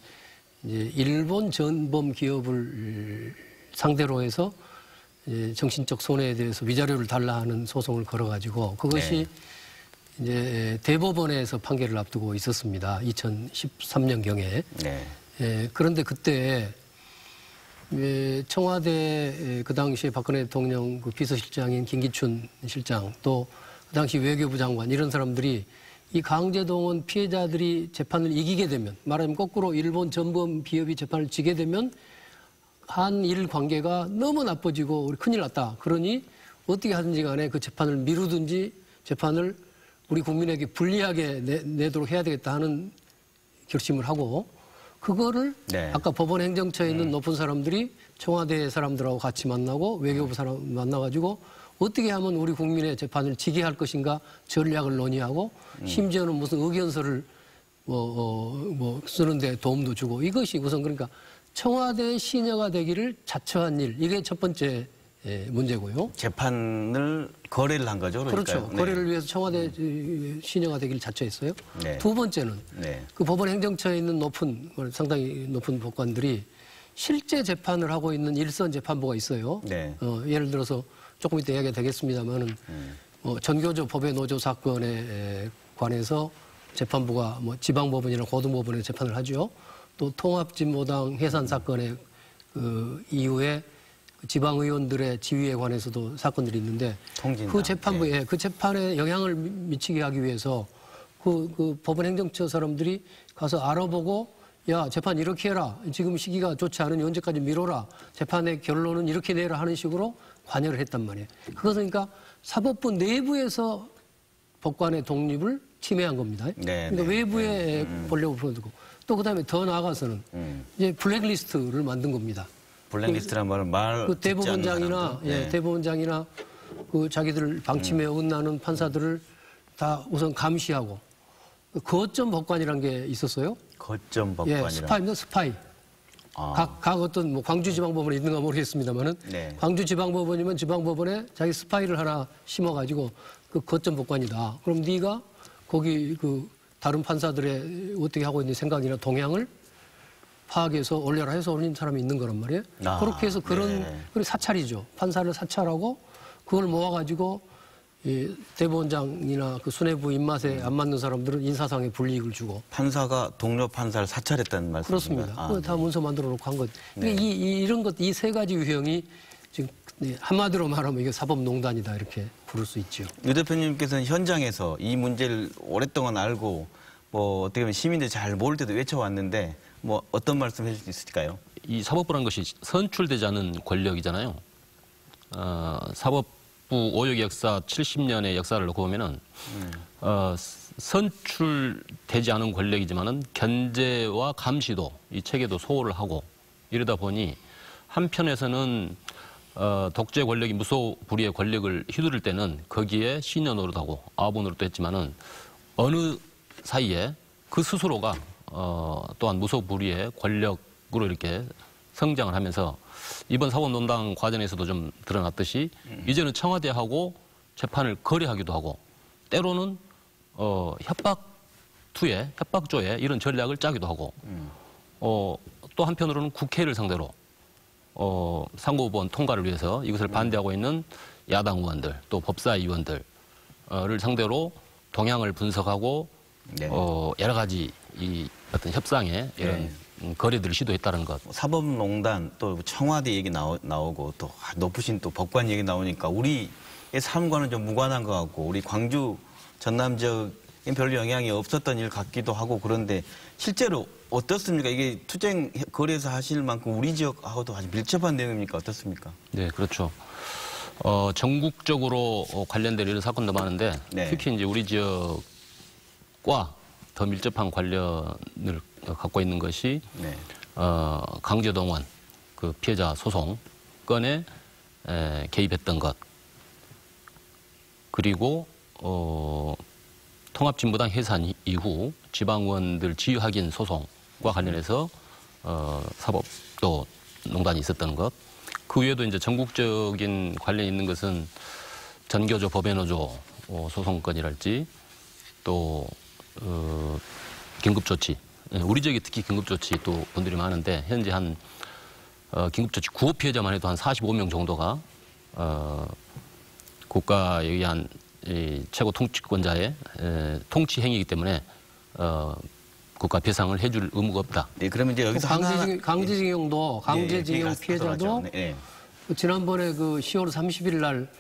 이제 일본 전범 기업을 상대로 해서 정신적 손해에 대해서 위자료를 달라 하는 소송을 걸어가지고 그것이 이제 대법원에서 판결을 앞두고 있었습니다. 2013년경에. 네. 그런데 그때 청와대 그 당시에 박근혜 대통령 그 비서실장인 김기춘 실장 또 그 당시 외교부 장관 이런 사람들이 이 강제동원 피해자들이 재판을 이기게 되면 말하자면 거꾸로 일본 전범 기업이 재판을 지게 되면 한일 관계가 너무 나빠지고 우리 큰일 났다. 그러니 어떻게 하든지 간에 그 재판을 미루든지 재판을 우리 국민에게 불리하게 내도록 해야 되겠다 하는 결심을 하고 그거를 아까 법원 행정처에 있는 높은 사람들이 청와대 사람들하고 같이 만나고 외교부 사람 만나가지고 어떻게 하면 우리 국민의 재판을 지게 할 것인가 전략을 논의하고 심지어는 무슨 의견서를 쓰는데 도움도 주고 이것이 우선 그러니까 청와대 시녀가 되기를 자처한 일 이게 첫 번째 문제고요. 재판을 거래를 한 거죠, 그러니까요. 그렇죠. 거래를 위해서 청와대 시녀가 되기를 자처했어요. 네. 두 번째는 네. 그 법원 행정처에 있는 상당히 높은 법관들이 실제 재판을 하고 있는 일선 재판부가 있어요. 네. 예를 들어서 조금 이따 이야기가 되겠습니다만은 전교조 법의 노조 사건에 관해서 재판부가 지방법원이나 고등법원에 재판을 하죠. 또 통합진보당 해산 사건의 그 이후에 지방의원들의 지위에 관해서도 사건들이 있는데 통진당. 그 재판부에 그 재판에 영향을 미치게 하기 위해서 그 법원 행정처 사람들이 가서 알아보고 야 재판 이렇게 해라 지금 시기가 좋지 않으니 언제까지 미뤄라 재판의 결론은 이렇게 내라 하는 식으로 관여를 했단 말이에요. 그것은 그러니까 사법부 내부에서 법관의 독립을 침해한 겁니다. 네, 그러니까 네, 외부에 권력을 풀어두고 또 그다음에 더 나아가서는 이제 블랙리스트를 만든 겁니다. 블랙리스트란 말은 그 대법원장이나 대법원장이나 그 자기들 방침에 어긋나는 판사들을 다 우선 감시하고 거점 법관이라는 게 있었어요. 거점 법관이라. 스파이입니다. 스파이. 각 어떤 광주지방법원에 있는가 모르겠습니다만은 네. 광주지방법원이면 지방법원에 자기 스파이를 하나 심어가지고 그 거점 법관이다. 그럼 네가 거기 그 다른 판사들의 어떻게 하고 있는 생각이나 동향을 파악해서 올려라 해서 올린 사람이 있는 거란 말이에요. 그렇게 해서 그런 사찰이죠. 판사를 사찰하고 그걸 모아가지고 이 대법원장이나 그 수뇌부 입맛에 안 맞는 사람들은 인사상의 불이익을 주고. 판사가 동료 판사를 사찰했다는 말씀이신가요? 그렇습니다. 그거 다 문서 만들어 놓고 한 것. 그러니까 이런 것, 이 세 가지 유형이 지금 한마디로 말하면 이게 사법농단이다 이렇게 부를 수 있죠. 유 대표님께서는 현장에서 이 문제를 오랫동안 알고 어떻게 보면 시민들이 잘 모를 때도 외쳐왔는데 어떤 말씀 해주실 수 있을까요? 이 사법부라는 것이 선출되지 않은 권력이잖아요. 사법부 오역 역사 70년의 역사를 놓고 보면은 선출되지 않은 권력이지만은 견제와 감시도 이 체계도 소홀을 하고 이러다 보니 한편에서는 독재 권력이 무소불위의 권력을 휘두를 때는 거기에 시녀 노릇하고 아부 노릇도 했지만은 어느 사이에 그 스스로가 또한 무소불위의 권력으로 이렇게 성장을 하면서 이번 사법농단 과정에서도 좀 드러났듯이 이제는 청와대하고 재판을 거래하기도 하고 때로는 협박조에 이런 전략을 짜기도 하고 또 한편으로는 국회를 상대로 상고법원 통과를 위해서 이것을 반대하고 있는 야당 의원들 또 법사위원들을 상대로 동향을 분석하고 여러 가지 이 어떤 협상에 이런 거래들을 시도했다는 것. 사법농단 또 청와대 얘기 나오고 또 높으신 또 법관 얘기 나오니까 우리의 삶과는 좀 무관한 것 같고 우리 광주 전남 지역엔 별로 영향이 없었던 일 같기도 하고 그런데 실제로 어떻습니까? 이게 투쟁 거래에서 하실 만큼 우리 지역하고도 아주 밀접한 내용입니까? 어떻습니까? 네, 그렇죠. 전국적으로 관련된 이런 사건도 많은데 특히 이제 우리 지역과 더 밀접한 관련을 갖고 있는 것이 강제동원 그 피해자 소송 건에 개입했던 것 그리고 통합진보당 해산 이후 지방의원들 지휘확인 소송과 관련해서 사법도 농단이 있었던 것. 그 외에도 이제 전국적인 관련이 있는 것은 전교조 법외노조 소송건이랄지 또 긴급조치. 우리 지역에 특히 긴급조치 또 분들이 많은데 현재 한 긴급조치 구호 피해자만 해도 한 45명 정도가 국가에 의한 이 최고 통치권자의 통치 행위이기 때문에 국가 배상을 해줄 의무가 없다. 네, 그러면 이제 여기서 강제징용 피해자도 지난번에 그 10월 30일 날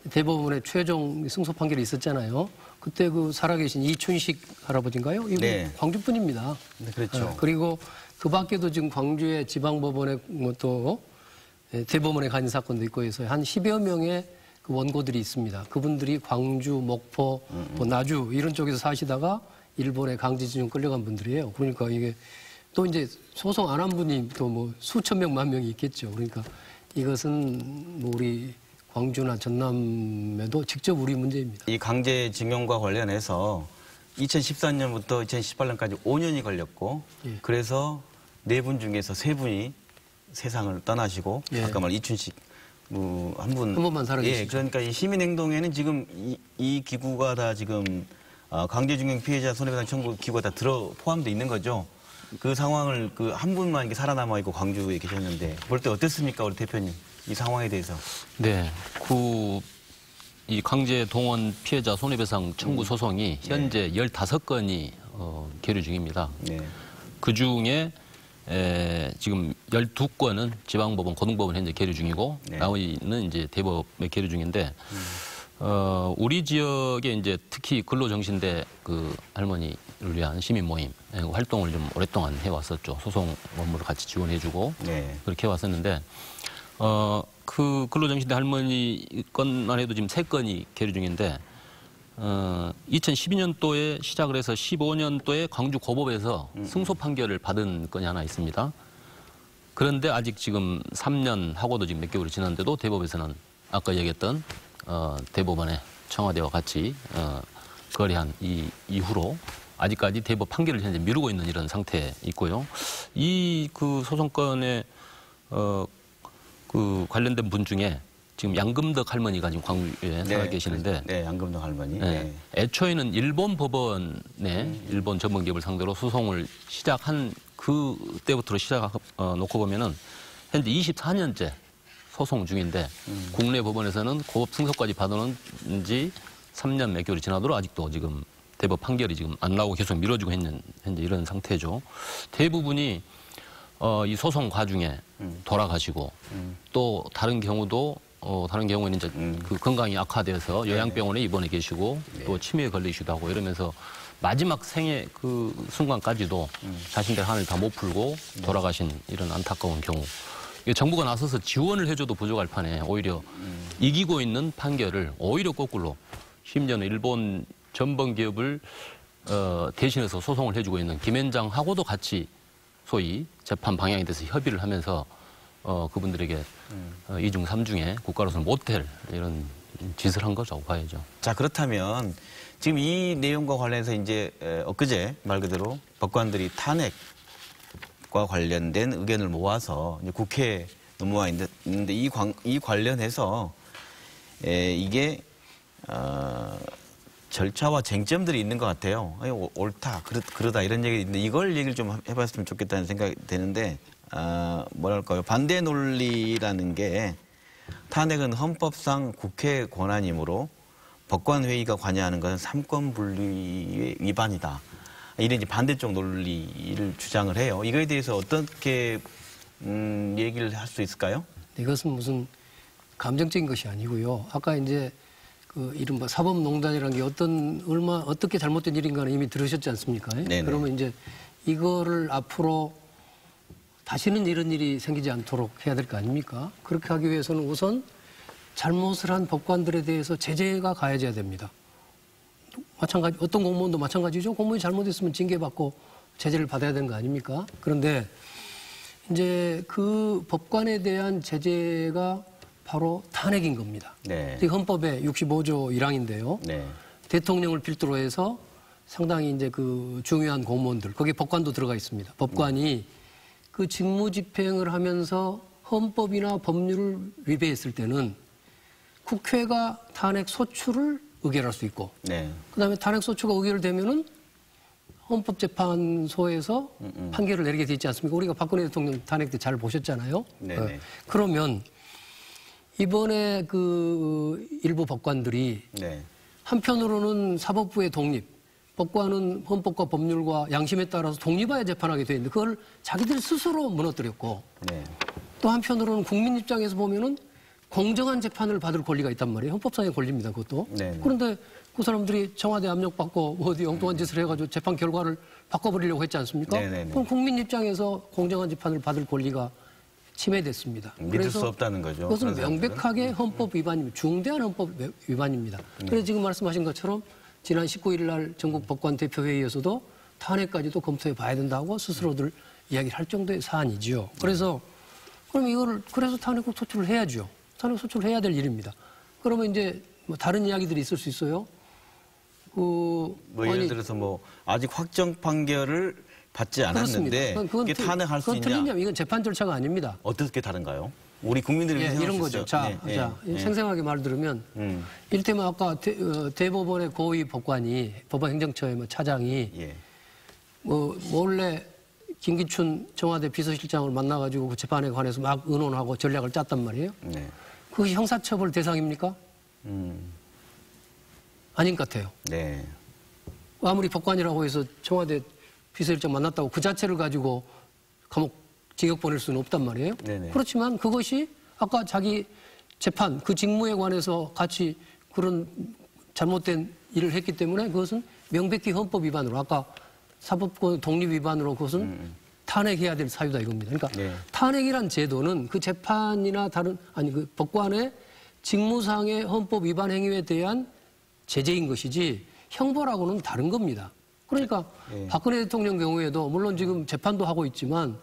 대법원에 최종 승소 판결이 있었잖아요. 그때 그 살아계신 이춘식 할아버지인가요? 이분 광주분입니다. 네, 그렇죠. 그리고 그 밖에도 지금 광주의 지방법원에 또 대법원에 간 사건도 있고 해서 한 10여 명의 그 원고들이 있습니다. 그분들이 광주, 목포, 또 나주 이런 쪽에서 사시다가 일본에 강제징용 끌려간 분들이에요. 그러니까 이게 또 이제 소송 안 한 분이 또 수천 명, 만 명이 있겠죠. 그러니까 이것은 우리 광주나 전남에도 직접 우리 문제입니다. 이 강제징용과 관련해서 2014년부터 2018년까지 5년이 걸렸고 예. 그래서 4분 중에서 3분이 세상을 떠나시고 예. 아까 말 이춘식 한 번만 살아계시죠. 예, 그러니까 이 시민행동에는 지금 이 기구가 다 지금 강제징용 피해자 손해배상 청구 기구가 다 포함되어 있는 거죠. 그 상황을 그 한 분만 이렇게 살아남아 있고 광주에 계셨는데 볼 때 어땠습니까, 우리 대표님? 이 상황에 대해서. 네, 이 강제 동원 피해자 손해배상 청구 소송이 현재 15건이 계류 중입니다. 네. 그 중에 지금 12건은 지방법원, 고등법원 현재 계류 중이고 네. 나머지는 이제 대법에 계류 중인데 우리 지역에 이제 특히 근로정신대 그 할머니를 위한 시민 모임 활동을 좀 오랫동안 해왔었죠. 소송 업무를 같이 지원해주고 네. 그렇게 해왔었는데 그 근로정신대 할머니 건만 해도 지금 3건이 계류 중인데 2012년도에 시작을 해서 15년도에 광주 고법에서 승소 판결을 받은 건이 하나 있습니다. 그런데 아직 지금 3년 하고도 지금 몇 개월이 지났는데도 대법에서는 아까 얘기했던 대법원의 청와대와 같이 거래한 이후로 아직까지 대법 판결을 현재 미루고 있는 이런 상태에 있고요. 이 그 소송건에 그 관련된 분 중에 지금 양금덕 할머니가 지금 광주에 살아 계시는데, 네, 양금덕 할머니. 네. 네. 애초에는 일본 법원에 일본 전문기업을 상대로 소송을 시작한 그때부터 놓고 보면은 현재 24년째 소송 중인데 국내 법원에서는 고법 승소까지 받아놓은 지 3년 몇 개월이 지나도록 아직도 지금 대법 판결이 지금 안 나오고 계속 미뤄지고 있는 현재 이런 상태죠. 대부분이 이 소송 과중에 돌아가시고 또 다른 경우에는 이제 그 건강이 악화돼서 요양병원에 입원해 계시고 또 치매에 걸리시기도 하고 이러면서 마지막 생애 그 순간까지도 자신들 한을 다 못 풀고 돌아가신 이런 안타까운 경우. 정부가 나서서 지원을 해줘도 부족할 판에 오히려 이기고 있는 판결을 오히려 거꾸로 심지어는 일본 전범 기업을 대신해서 소송을 해주고 있는 김앤장하고도 같이 소위 재판 방향에 대해서 협의를 하면서 그분들에게 2중 3중에 국가로서는 못할 이런 짓을 한 거라고 봐야죠. 자, 그렇다면 지금 이 내용과 관련해서 이제 엊그제 말 그대로 법관들이 탄핵과 관련된 의견을 모아서 이제 국회에 넘어와 있는데 이 관련해서 이게 절차와 쟁점들이 있는 것 같아요. 아니, 옳다, 그러다 이런 얘기 있는데 이걸 얘기를 좀 해봤으면 좋겠다는 생각이 드는데 뭐랄까요. 반대 논리라는 게 탄핵은 헌법상 국회 권한이므로 법관회의가 관여하는 것은 삼권 분리의 위반이다. 이런 이제 반대쪽 논리를 주장을 해요. 이거에 대해서 어떻게 얘기를 할 수 있을까요? 이것은 무슨 감정적인 것이 아니고요. 아까 이제 그 이른바 사법농단이라는 게 어떻게 잘못된 일인가는 이미 들으셨지 않습니까? 네네. 그러면 이제 이거를 앞으로 다시는 이런 일이 생기지 않도록 해야 될 거 아닙니까? 그렇게 하기 위해서는 우선 잘못을 한 법관들에 대해서 제재가 가해져야 됩니다. 마찬가지, 어떤 공무원도 마찬가지죠. 공무원이 잘못했으면 징계받고 제재를 받아야 되는 거 아닙니까? 그런데 이제 그 법관에 대한 제재가 바로 탄핵인 겁니다. 네. 헌법의 65조 1항인데요. 네. 대통령을 필두로 해서 상당히 이제 그 중요한 공무원들, 거기에 법관도 들어가 있습니다. 법관이 그 직무 집행을 하면서 헌법이나 법률을 위배했을 때는 국회가 탄핵 소추를 의결할 수 있고, 네. 그다음에 탄핵 소추가 의결되면은 헌법재판소에서 판결을 내리게 돼 있지 않습니까? 우리가 박근혜 대통령 탄핵 때 잘 보셨잖아요. 네네. 그러면 이번에 그 일부 법관들이 네. 한편으로는 사법부의 독립, 법관은 헌법과 법률과 양심에 따라서 독립하여 재판하게 돼 있는데 그걸 자기들 스스로 무너뜨렸고, 네. 또 한편으로는 국민 입장에서 보면은 공정한 재판을 받을 권리가 있단 말이에요. 헌법상의 권리입니다, 그것도. 네네. 그런데 그 사람들이 청와대 압력받고 어디 엉뚱한 짓을 해가지고 재판 결과를 바꿔버리려고 했지 않습니까? 네네네. 그럼 국민 입장에서 공정한 재판을 받을 권리가 침해됐습니다. 믿을 수 없다는 거죠. 그것은 그런 사람들은. 명백하게 헌법 위반입니다. 중대한 헌법 위반입니다. 그래서 지금 말씀하신 것처럼 지난 19일 날 전국 법관 대표회의에서도 탄핵까지도 검토해 봐야 된다고 스스로들 이야기를 할 정도의 사안이죠. 그래서 그럼 이거를 그래서 탄핵국 소추를 해야죠. 탄핵 소추를 해야 될 일입니다. 그러면 이제 뭐 다른 이야기들이 있을 수 있어요. 뭐 예를 들어서 뭐 아직 확정 판결을 받지 않았는데 그게 탄핵할 수 있냐? 틀린 점, 이건 재판 절차가 아닙니다. 어떻게 다른가요? 우리 국민들이 이런 거죠. 자, 생생하게 말 들으면 이를테면 아까 대법원의 고위 법관이 법원행정처의 뭐 차장이 뭐 몰래 김기춘 청와대 비서실장을 만나가지고 그 재판에 관해서 막 의논하고 전략을 짰단 말이에요. 그것이 형사처벌 대상입니까? 아닌 것 같아요. 네. 아무리 법관이라고 해서 청와대 비서실장 만났다고 그 자체를 가지고 감옥 징역 보낼 수는 없단 말이에요. 네네. 그렇지만 그것이 아까 자기 재판 그 직무에 관해서 같이 그런 잘못된 일을 했기 때문에 그것은 명백히 헌법 위반으로 아까 사법권 독립 위반으로 그것은 탄핵해야 될 사유다 이겁니다. 그러니까 탄핵이란 제도는 그 재판이나 그 법관의 직무상의 헌법 위반 행위에 대한 제재인 것이지 형벌하고는 다른 겁니다. 그러니까 박근혜 대통령 경우에도 물론 지금 재판도 하고 있지만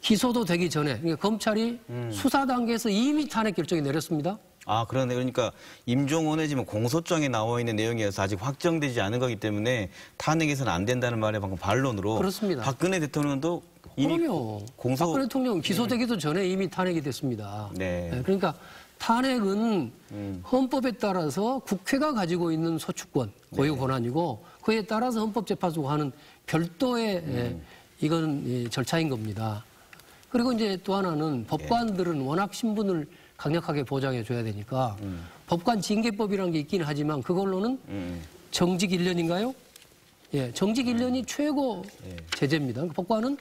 기소도 되기 전에 그러니까 검찰이 수사 단계에서 이미 탄핵 결정이 내렸습니다. 아, 그러네. 그러니까 임종원의 지금 공소장에 나와 있는 내용이어서 아직 확정되지 않은 거기 때문에 탄핵해서는 안 된다는 말에 방금 반론으로 그렇습니다. 박근혜 대통령도 이미 박근혜 대통령 기소되기도 전에 이미 탄핵이 됐습니다. 그러니까 탄핵은 헌법에 따라서 국회가 가지고 있는 소추권, 고유 권한이고 그에 따라서 헌법재판소가 하는 별도의 이건 절차인 겁니다. 그리고 이제 또 하나는 법관들은 워낙 신분을 강력하게 보장해 줘야 되니까 법관 징계법이라는 게 있긴 하지만 그걸로는 정직 1년인가요? 정직 1년이 최고 제재입니다. 그러니까 법관은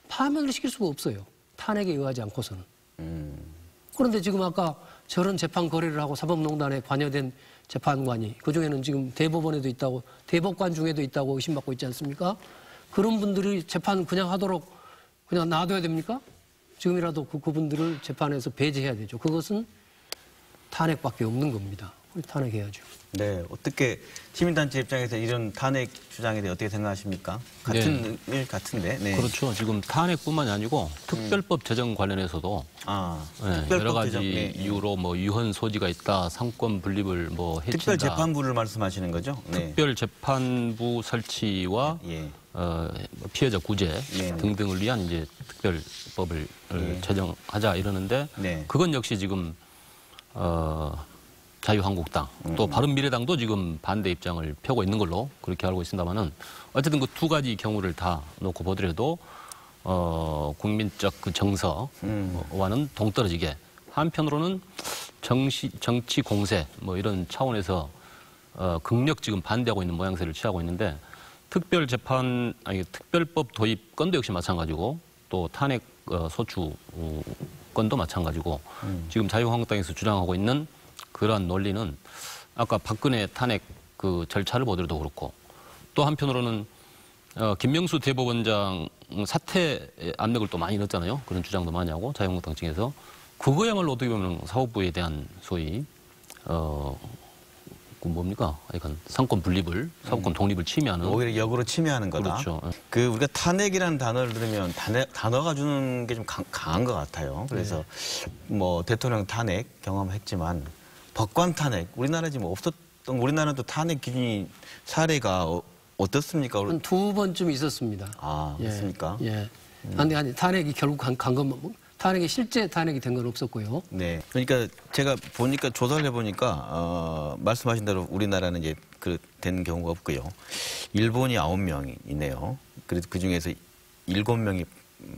파면을 시킬 수가 없어요. 탄핵에 의하지 않고서는. 그런데 지금 아까 저런 재판 거래를 하고 사법농단에 관여된 재판관이 그중에는 지금 대법원에도 있다고 대법관 중에도 있다고 의심받고 있지 않습니까? 그런 분들이 재판 그냥 하도록 그냥 놔둬야 됩니까? 지금이라도 그분들을 재판에서 배제해야 되죠. 그것은 탄핵밖에 없는 겁니다. 탄핵해야죠. 네, 어떻게 시민단체 입장에서 이런 탄핵 주장에 대해 어떻게 생각하십니까? 같은 일 같은데. 그렇죠. 지금 탄핵뿐만이 아니고 특별법 제정 관련해서도 여러 가지 이유로 뭐 유헌 소지가 있다, 상권 분립을 뭐 해친다. 특별재판부를 말씀하시는 거죠? 특별재판부 설치와 피해자 구제 등등을 위한 이제 특별법을 제정하자 이러는데 그건 역시 지금 자유한국당 또 바른미래당도 지금 반대 입장을 펴고 있는 걸로 그렇게 알고 있습니다만은 어쨌든 그 두 가지 경우를 다 놓고 보더라도 국민적 그 정서와는 동떨어지게 한편으로는 정치 공세 뭐 이런 차원에서 극력 지금 반대하고 있는 모양새를 취하고 있는데 특별법 도입 건도 역시 마찬가지고 또 탄핵 소추 건도 마찬가지고 지금 자유한국당에서 주장하고 있는 그러한 논리는 아까 박근혜 탄핵 그 절차를 보더라도 그렇고 또 한편으로는 김명수 대법원장 사퇴 압력을 또 많이 넣었잖아요. 그런 주장도 많이 하고 자유한국당 측에서 그거야말로 어떻게 보면 사법부에 대한 소위 그 뭡니까? 약간 상권 분립을 사법권 독립을 침해하는 오히려 역으로 침해하는 거다. 그렇죠. 그 우리가 탄핵이라는 단어를 들으면 단어가 주는 게 좀 강한 것 같아요. 그래서 뭐 대통령 탄핵 경험했지만 법관 탄핵 우리나라 지금 없었던 우리나라도 탄핵 기준이 사례가 어떻습니까? 한 2번쯤 있었습니다. 그렇습니까? 아니 탄핵이 결국 간 것만 탄핵이 실제 탄핵이 된 건 없었고요. 네. 그러니까 제가 보니까 조사를 해보니까 말씀하신 대로 우리나라는 이제 된 경우가 없고요. 일본이 9명이네요. 그래서 그 중에서 7명이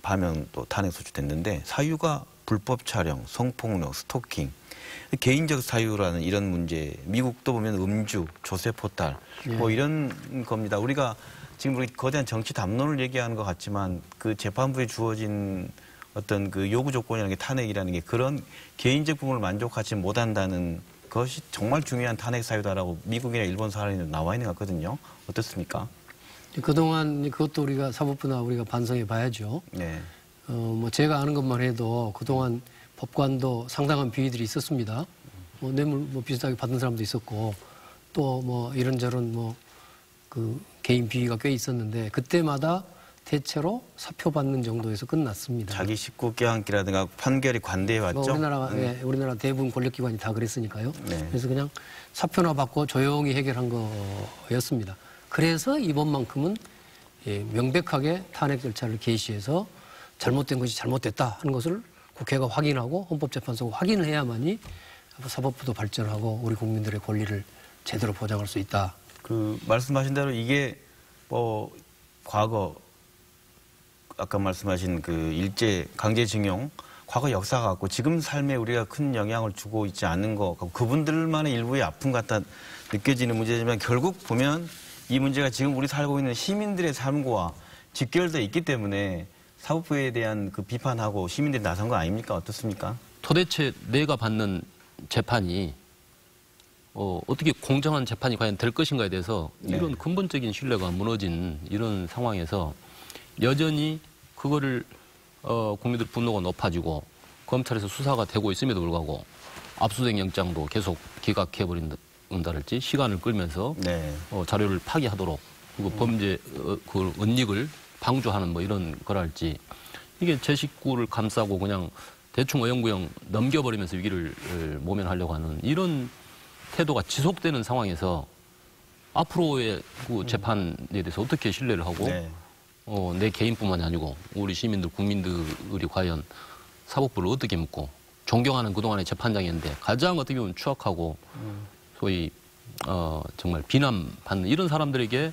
파면 또 탄핵 소추됐는데 사유가 불법 촬영, 성폭력, 스토킹, 개인적 사유라는 이런 문제. 미국도 보면 음주, 조세 포탈 뭐 이런 겁니다. 우리가 지금 우리 거대한 정치 담론을 얘기하는 것 같지만 그 재판부에 주어진 어떤 그 요구 조건이라는 게 탄핵이라는 게 그런 개인적 부분을 만족하지 못한다는 것이 정말 중요한 탄핵 사유다라고 미국이나 일본 사례에 나와 있는 것 같거든요. 어떻습니까? 그동안 그것도 우리가 사법부나 우리가 반성해 봐야죠. 뭐 제가 아는 것만 해도 그동안 법관도 상당한 비위들이 있었습니다. 뭐 뇌물 뭐 비슷하게 받은 사람도 있었고 또 뭐 이런저런 뭐 그 개인 비위가 꽤 있었는데 그때마다 대체로 사표받는 정도에서 끝났습니다. 자기 식구 껴안기라든가 판결이 관대해 왔죠. 우리나라 대부분 권력기관이 다 그랬으니까요. 네. 그래서 그냥 사표나 받고 조용히 해결한 거였습니다. 그래서 이번만큼은 명백하게 탄핵 절차를 개시해서 잘못된 것이 잘못됐다 하는 것을 국회가 확인하고 헌법재판소가 확인을 해야만이 사법부도 발전하고 우리 국민들의 권리를 제대로 보장할 수 있다. 그 말씀하신 대로 이게 뭐 과거 아까 말씀하신 그 일제 강제징용 과거 역사가 갖고 지금 삶에 우리가 큰 영향을 주고 있지 않는 거 그분들만의 일부의 아픔 같다 느껴지는 문제지만 결국 보면 이 문제가 지금 우리 살고 있는 시민들의 삶과 직결되어 있기 때문에 사법부에 대한 그 비판하고 시민들이 나선 거 아닙니까? 어떻습니까? 도대체 내가 받는 재판이 어떻게 공정한 재판이 과연 될 것인가에 대해서 이런 근본적인 신뢰가 무너진 이런 상황에서 여전히 그거를 국민들 분노가 높아지고 검찰에서 수사가 되고 있음에도 불구하고 압수수색 영장도 계속 기각해버린다랄지 시간을 끌면서 자료를 파기하도록 그리고 범죄 그 은닉을 방조하는 뭐 이런 거랄지 이게 제 식구를 감싸고 그냥 대충 어영부영 넘겨버리면서 위기를 모면하려고 하는 이런 태도가 지속되는 상황에서 앞으로의 그 재판에 대해서 어떻게 신뢰를 하고 내 개인뿐만이 아니고 우리 시민들, 국민들이 과연 사법부를 어떻게 묻고 존경하는 그동안의 재판장이었는데 가장 어떻게 보면 추악하고 소위 정말 비난받는 이런 사람들에게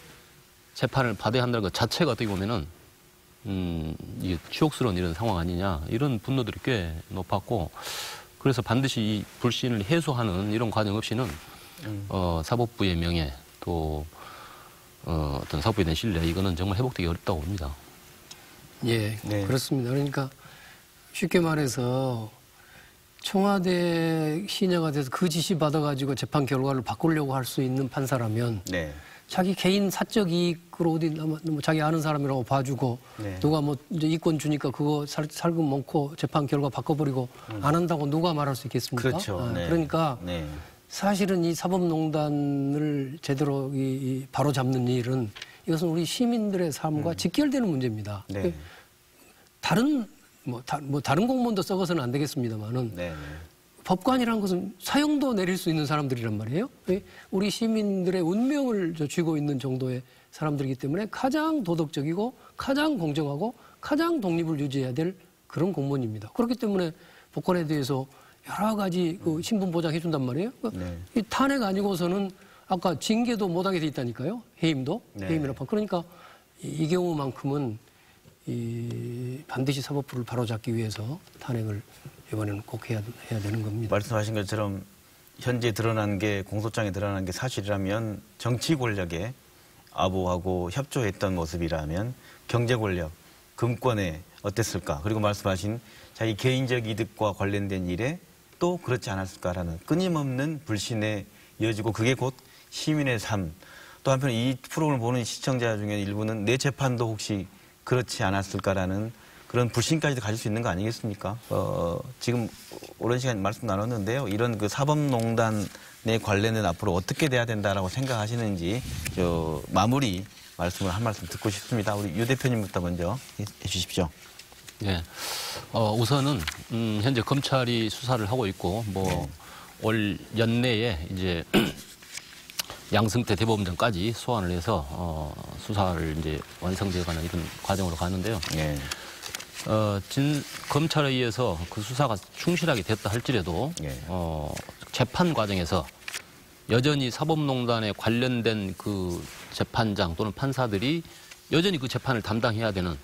재판을 받아야 한다는 것 자체가 어떻게 보면은 이게 치욕스러운 이런 상황 아니냐 이런 분노들이 꽤 높았고 그래서 반드시 이 불신을 해소하는 이런 과정 없이는 사법부의 명예 또 어떤 사법부에 대한 신뢰 이거는 정말 회복되기 어렵다고 봅니다. 예, 그렇습니다. 그러니까 쉽게 말해서 청와대 시녀가 돼서 그 지시 받아가지고 재판 결과를 바꾸려고 할 수 있는 판사라면 자기 개인 사적 이익으로 어디 뭐 자기 아는 사람이라고 봐주고 누가 뭐 이제 이권 주니까 그거 살금 먹고 재판 결과 바꿔버리고 안 한다고 누가 말할 수 있겠습니까? 그렇죠. 그러니까 사실은 이 사법농단을 제대로 바로 잡는 일은 이것은 우리 시민들의 삶과 직결되는 문제입니다. 다른 다른 공무원도 썩어서는 안 되겠습니다만은 법관이라는 것은 사형도 내릴 수 있는 사람들이란 말이에요. 우리 시민들의 운명을 쥐고 있는 정도의 사람들이기 때문에 가장 도덕적이고 가장 공정하고 가장 독립을 유지해야 될 그런 공무원입니다. 그렇기 때문에 법관에 대해서 여러 가지 그 신분 보장해 준단 말이에요. 이 탄핵 아니고서는 아까 징계도 못하게 돼 있다니까요. 해임도 해임이나 그러니까 이 경우만큼은 반드시 사법부를 바로잡기 위해서 탄핵을 이번에는 꼭 해야 되는 겁니다. 말씀하신 것처럼 현재 드러난 게 공소장에 드러난 게 사실이라면 정치 권력에 아부하고 협조했던 모습이라면 경제 권력, 금권에 어땠을까? 그리고 말씀하신 자기 개인적 이득과 관련된 일에 또 그렇지 않았을까라는 끊임없는 불신에 이어지고 그게 곧 시민의 삶. 또 한편 이 프로그램을 보는 시청자 중에 일부는 내 재판도 혹시 그렇지 않았을까라는 그런 불신까지도 가질 수 있는 거 아니겠습니까? 지금 오랜 시간 말씀 나눴는데요. 이런 그 사법농단에 관련된 앞으로 어떻게 돼야 된다라고 생각하시는지 마무리 말씀을 한 말씀 듣고 싶습니다. 우리 유 대표님부터 먼저 해주십시오. 네, 우선은 현재 검찰이 수사를 하고 있고 올 연내에 이제 양승태 대법원장까지 소환을 해서 수사를 이제 완성되어가는 이런 과정으로 가는데요. 검찰에 의해서 그 수사가 충실하게 됐다 할지라도 재판 과정에서 여전히 사법농단에 관련된 그 재판장 또는 판사들이 여전히 그 재판을 담당해야 되는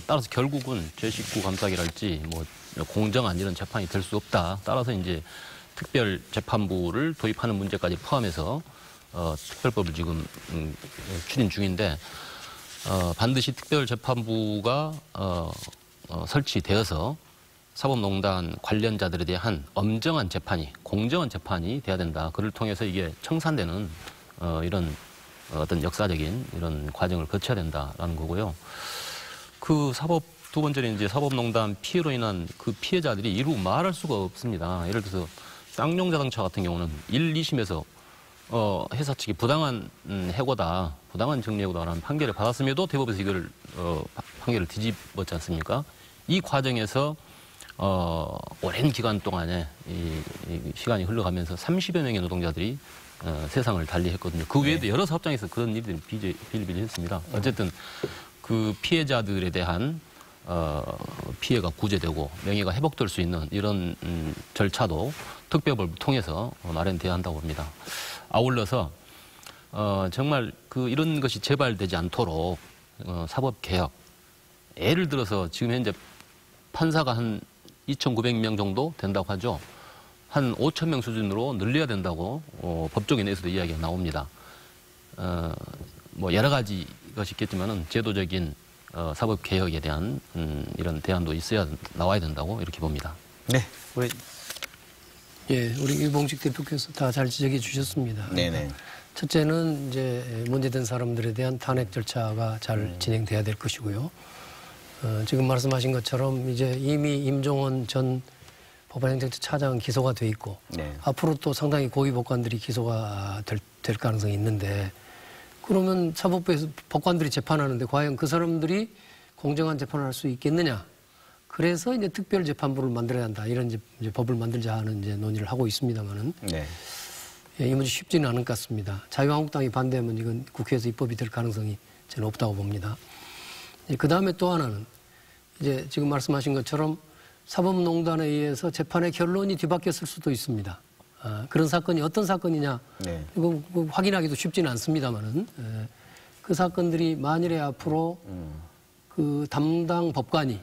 따라서 결국은 제 식구 감싸기랄지 뭐 공정한 이런 재판이 될 수 없다. 따라서 이제 특별 재판부를 도입하는 문제까지 포함해서 특별법을 지금 추진 중인데 반드시 특별재판부가 설치되어서 사법농단 관련자들에 대한 엄정한 재판이, 공정한 재판이 돼야 된다. 그를 통해서 이게 청산되는 이런 어떤 역사적인 이런 과정을 거쳐야 된다라는 거고요. 그 두 번째는 이제 사법농단 피해로 인한 그 피해자들이 이루 말할 수가 없습니다. 예를 들어서 쌍용자동차 같은 경우는 1, 2심에서 회사 측이 부당한 해고다, 부당한 정리해고다라는 판결을 받았음에도 대법에서 이걸 판결을 뒤집었지 않습니까? 이 과정에서 오랜 기간 동안에 이 시간이 흘러가면서 30여 명의 노동자들이 세상을 달리했거든요. 그 외에도 여러 사업장에서 그런 일들이 비일비재했습니다. 어쨌든 그 피해자들에 대한 피해가 구제되고 명예가 회복될 수 있는 이런 절차도 특별법을 통해서 마련돼야 한다고 봅니다. 아울러서 정말 이런 것이 재발되지 않도록 사법개혁, 예를 들어서 지금 현재 판사가 한 2,900명 정도 된다고 하죠. 한 5,000명 수준으로 늘려야 된다고 법조계 내에서도 이야기가 나옵니다. 뭐 여러 가지 것이 있겠지만은 제도적인 사법 개혁에 대한 이런 대안도 나와야 된다고 이렇게 봅니다. 네, 우리 이봉식 대표께서 다 잘 지적해 주셨습니다. 네네. 첫째는 이제 문제된 사람들에 대한 탄핵 절차가 잘 진행돼야 될 것이고요. 지금 말씀하신 것처럼 이제 이미 임종원 전 법원행정처 차장은 기소가 돼 있고 앞으로 또 상당히 고위 법관들이 기소가 될 가능성이 있는데 그러면 사법부에서 법관들이 재판하는데 과연 그 사람들이 공정한 재판을 할 수 있겠느냐? 그래서 이제 특별재판부를 만들어야 한다. 이런 이제 법을 만들자 하는 이제 논의를 하고 있습니다만은 이 문제 쉽지는 않을 것 같습니다. 자유한국당이 반대하면 이건 국회에서 입법이 될 가능성이 저는 없다고 봅니다. 그 다음에 또 하나는 이제 지금 말씀하신 것처럼 사법농단에 의해서 재판의 결론이 뒤바뀌었을 수도 있습니다. 그런 사건이 어떤 사건이냐 이거 확인하기도 쉽지는 않습니다만은 그 사건들이 만일에 앞으로 그 담당 법관이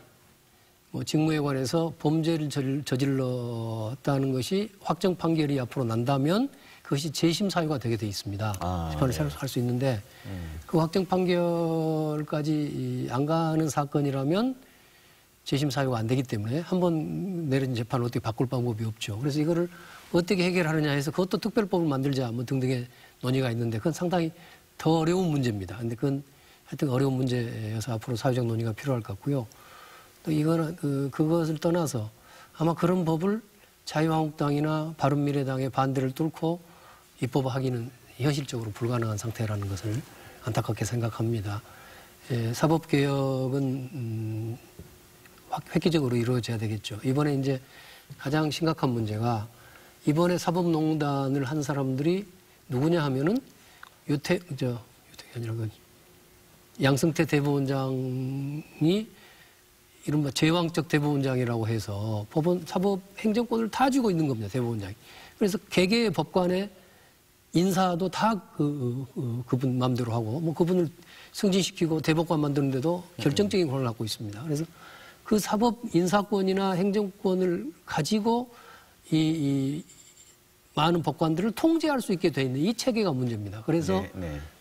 뭐 직무에 관해서 범죄를 저질렀다는 것이 확정 판결이 앞으로 난다면 그것이 재심 사유가 되게 돼 있습니다. 재판을 새로 할 수 있는데 그 확정 판결까지 안 가는 사건이라면 재심 사유가 안 되기 때문에 한번 내린 재판을 어떻게 바꿀 방법이 없죠. 그래서 이거를 어떻게 해결하느냐 해서 그것도 특별법을 만들자 뭐 등등의 논의가 있는데 그건 상당히 더 어려운 문제입니다. 근데 그건 하여튼 어려운 문제여서 앞으로 사회적 논의가 필요할 것 같고요. 또 이거는 그것을 떠나서 아마 그런 법을 자유한국당이나 바른미래당의 반대를 뚫고 입법하기는 현실적으로 불가능한 상태라는 것을 안타깝게 생각합니다. 사법개혁은 획기적으로 이루어져야 되겠죠. 이번에 이제 가장 심각한 문제가 이번에 사법농단을 한 사람들이 누구냐 하면은 유택이 아니라 양승태 대법원장이 이른바 제왕적 대법원장이라고 해서 사법 행정권을 다 쥐고 있는 겁니다. 대법원장이. 그래서 개개의 법관의 인사도 다 그분 마음대로 하고 뭐 그분을 승진시키고 대법관 만드는데도 결정적인 권한을 갖고 있습니다. 그래서 그 사법 인사권이나 행정권을 가지고 이 많은 법관들을 통제할 수 있게 돼 있는 이 체계가 문제입니다. 그래서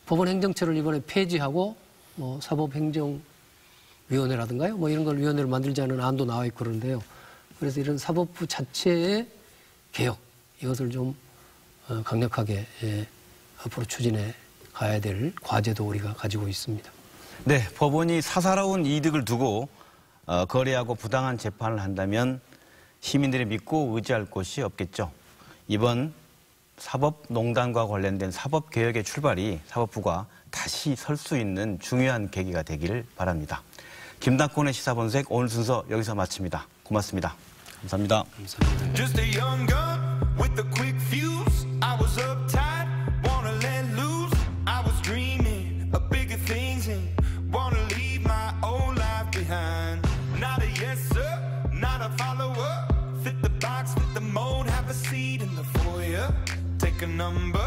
법원 행정처를 이번에 폐지하고 뭐 사법행정위원회라든가요, 뭐 이런 걸 위원회를 만들자는 안도 나와 있고 그러는데요. 그래서 이런 사법부 자체의 개혁 이것을 좀 강력하게 앞으로 추진해 가야 될 과제도 우리가 가지고 있습니다. 네, 법원이 사사로운 이득을 두고 거래하고 부당한 재판을 한다면 시민들이 믿고 의지할 곳이 없겠죠. 이번 사법농단과 관련된 사법개혁의 출발이 사법부가 다시 설 수 있는 중요한 계기가 되길 바랍니다. 김남권의 시사본색 오늘 순서 여기서 마칩니다. 고맙습니다. 감사합니다. 감사합니다. Take a number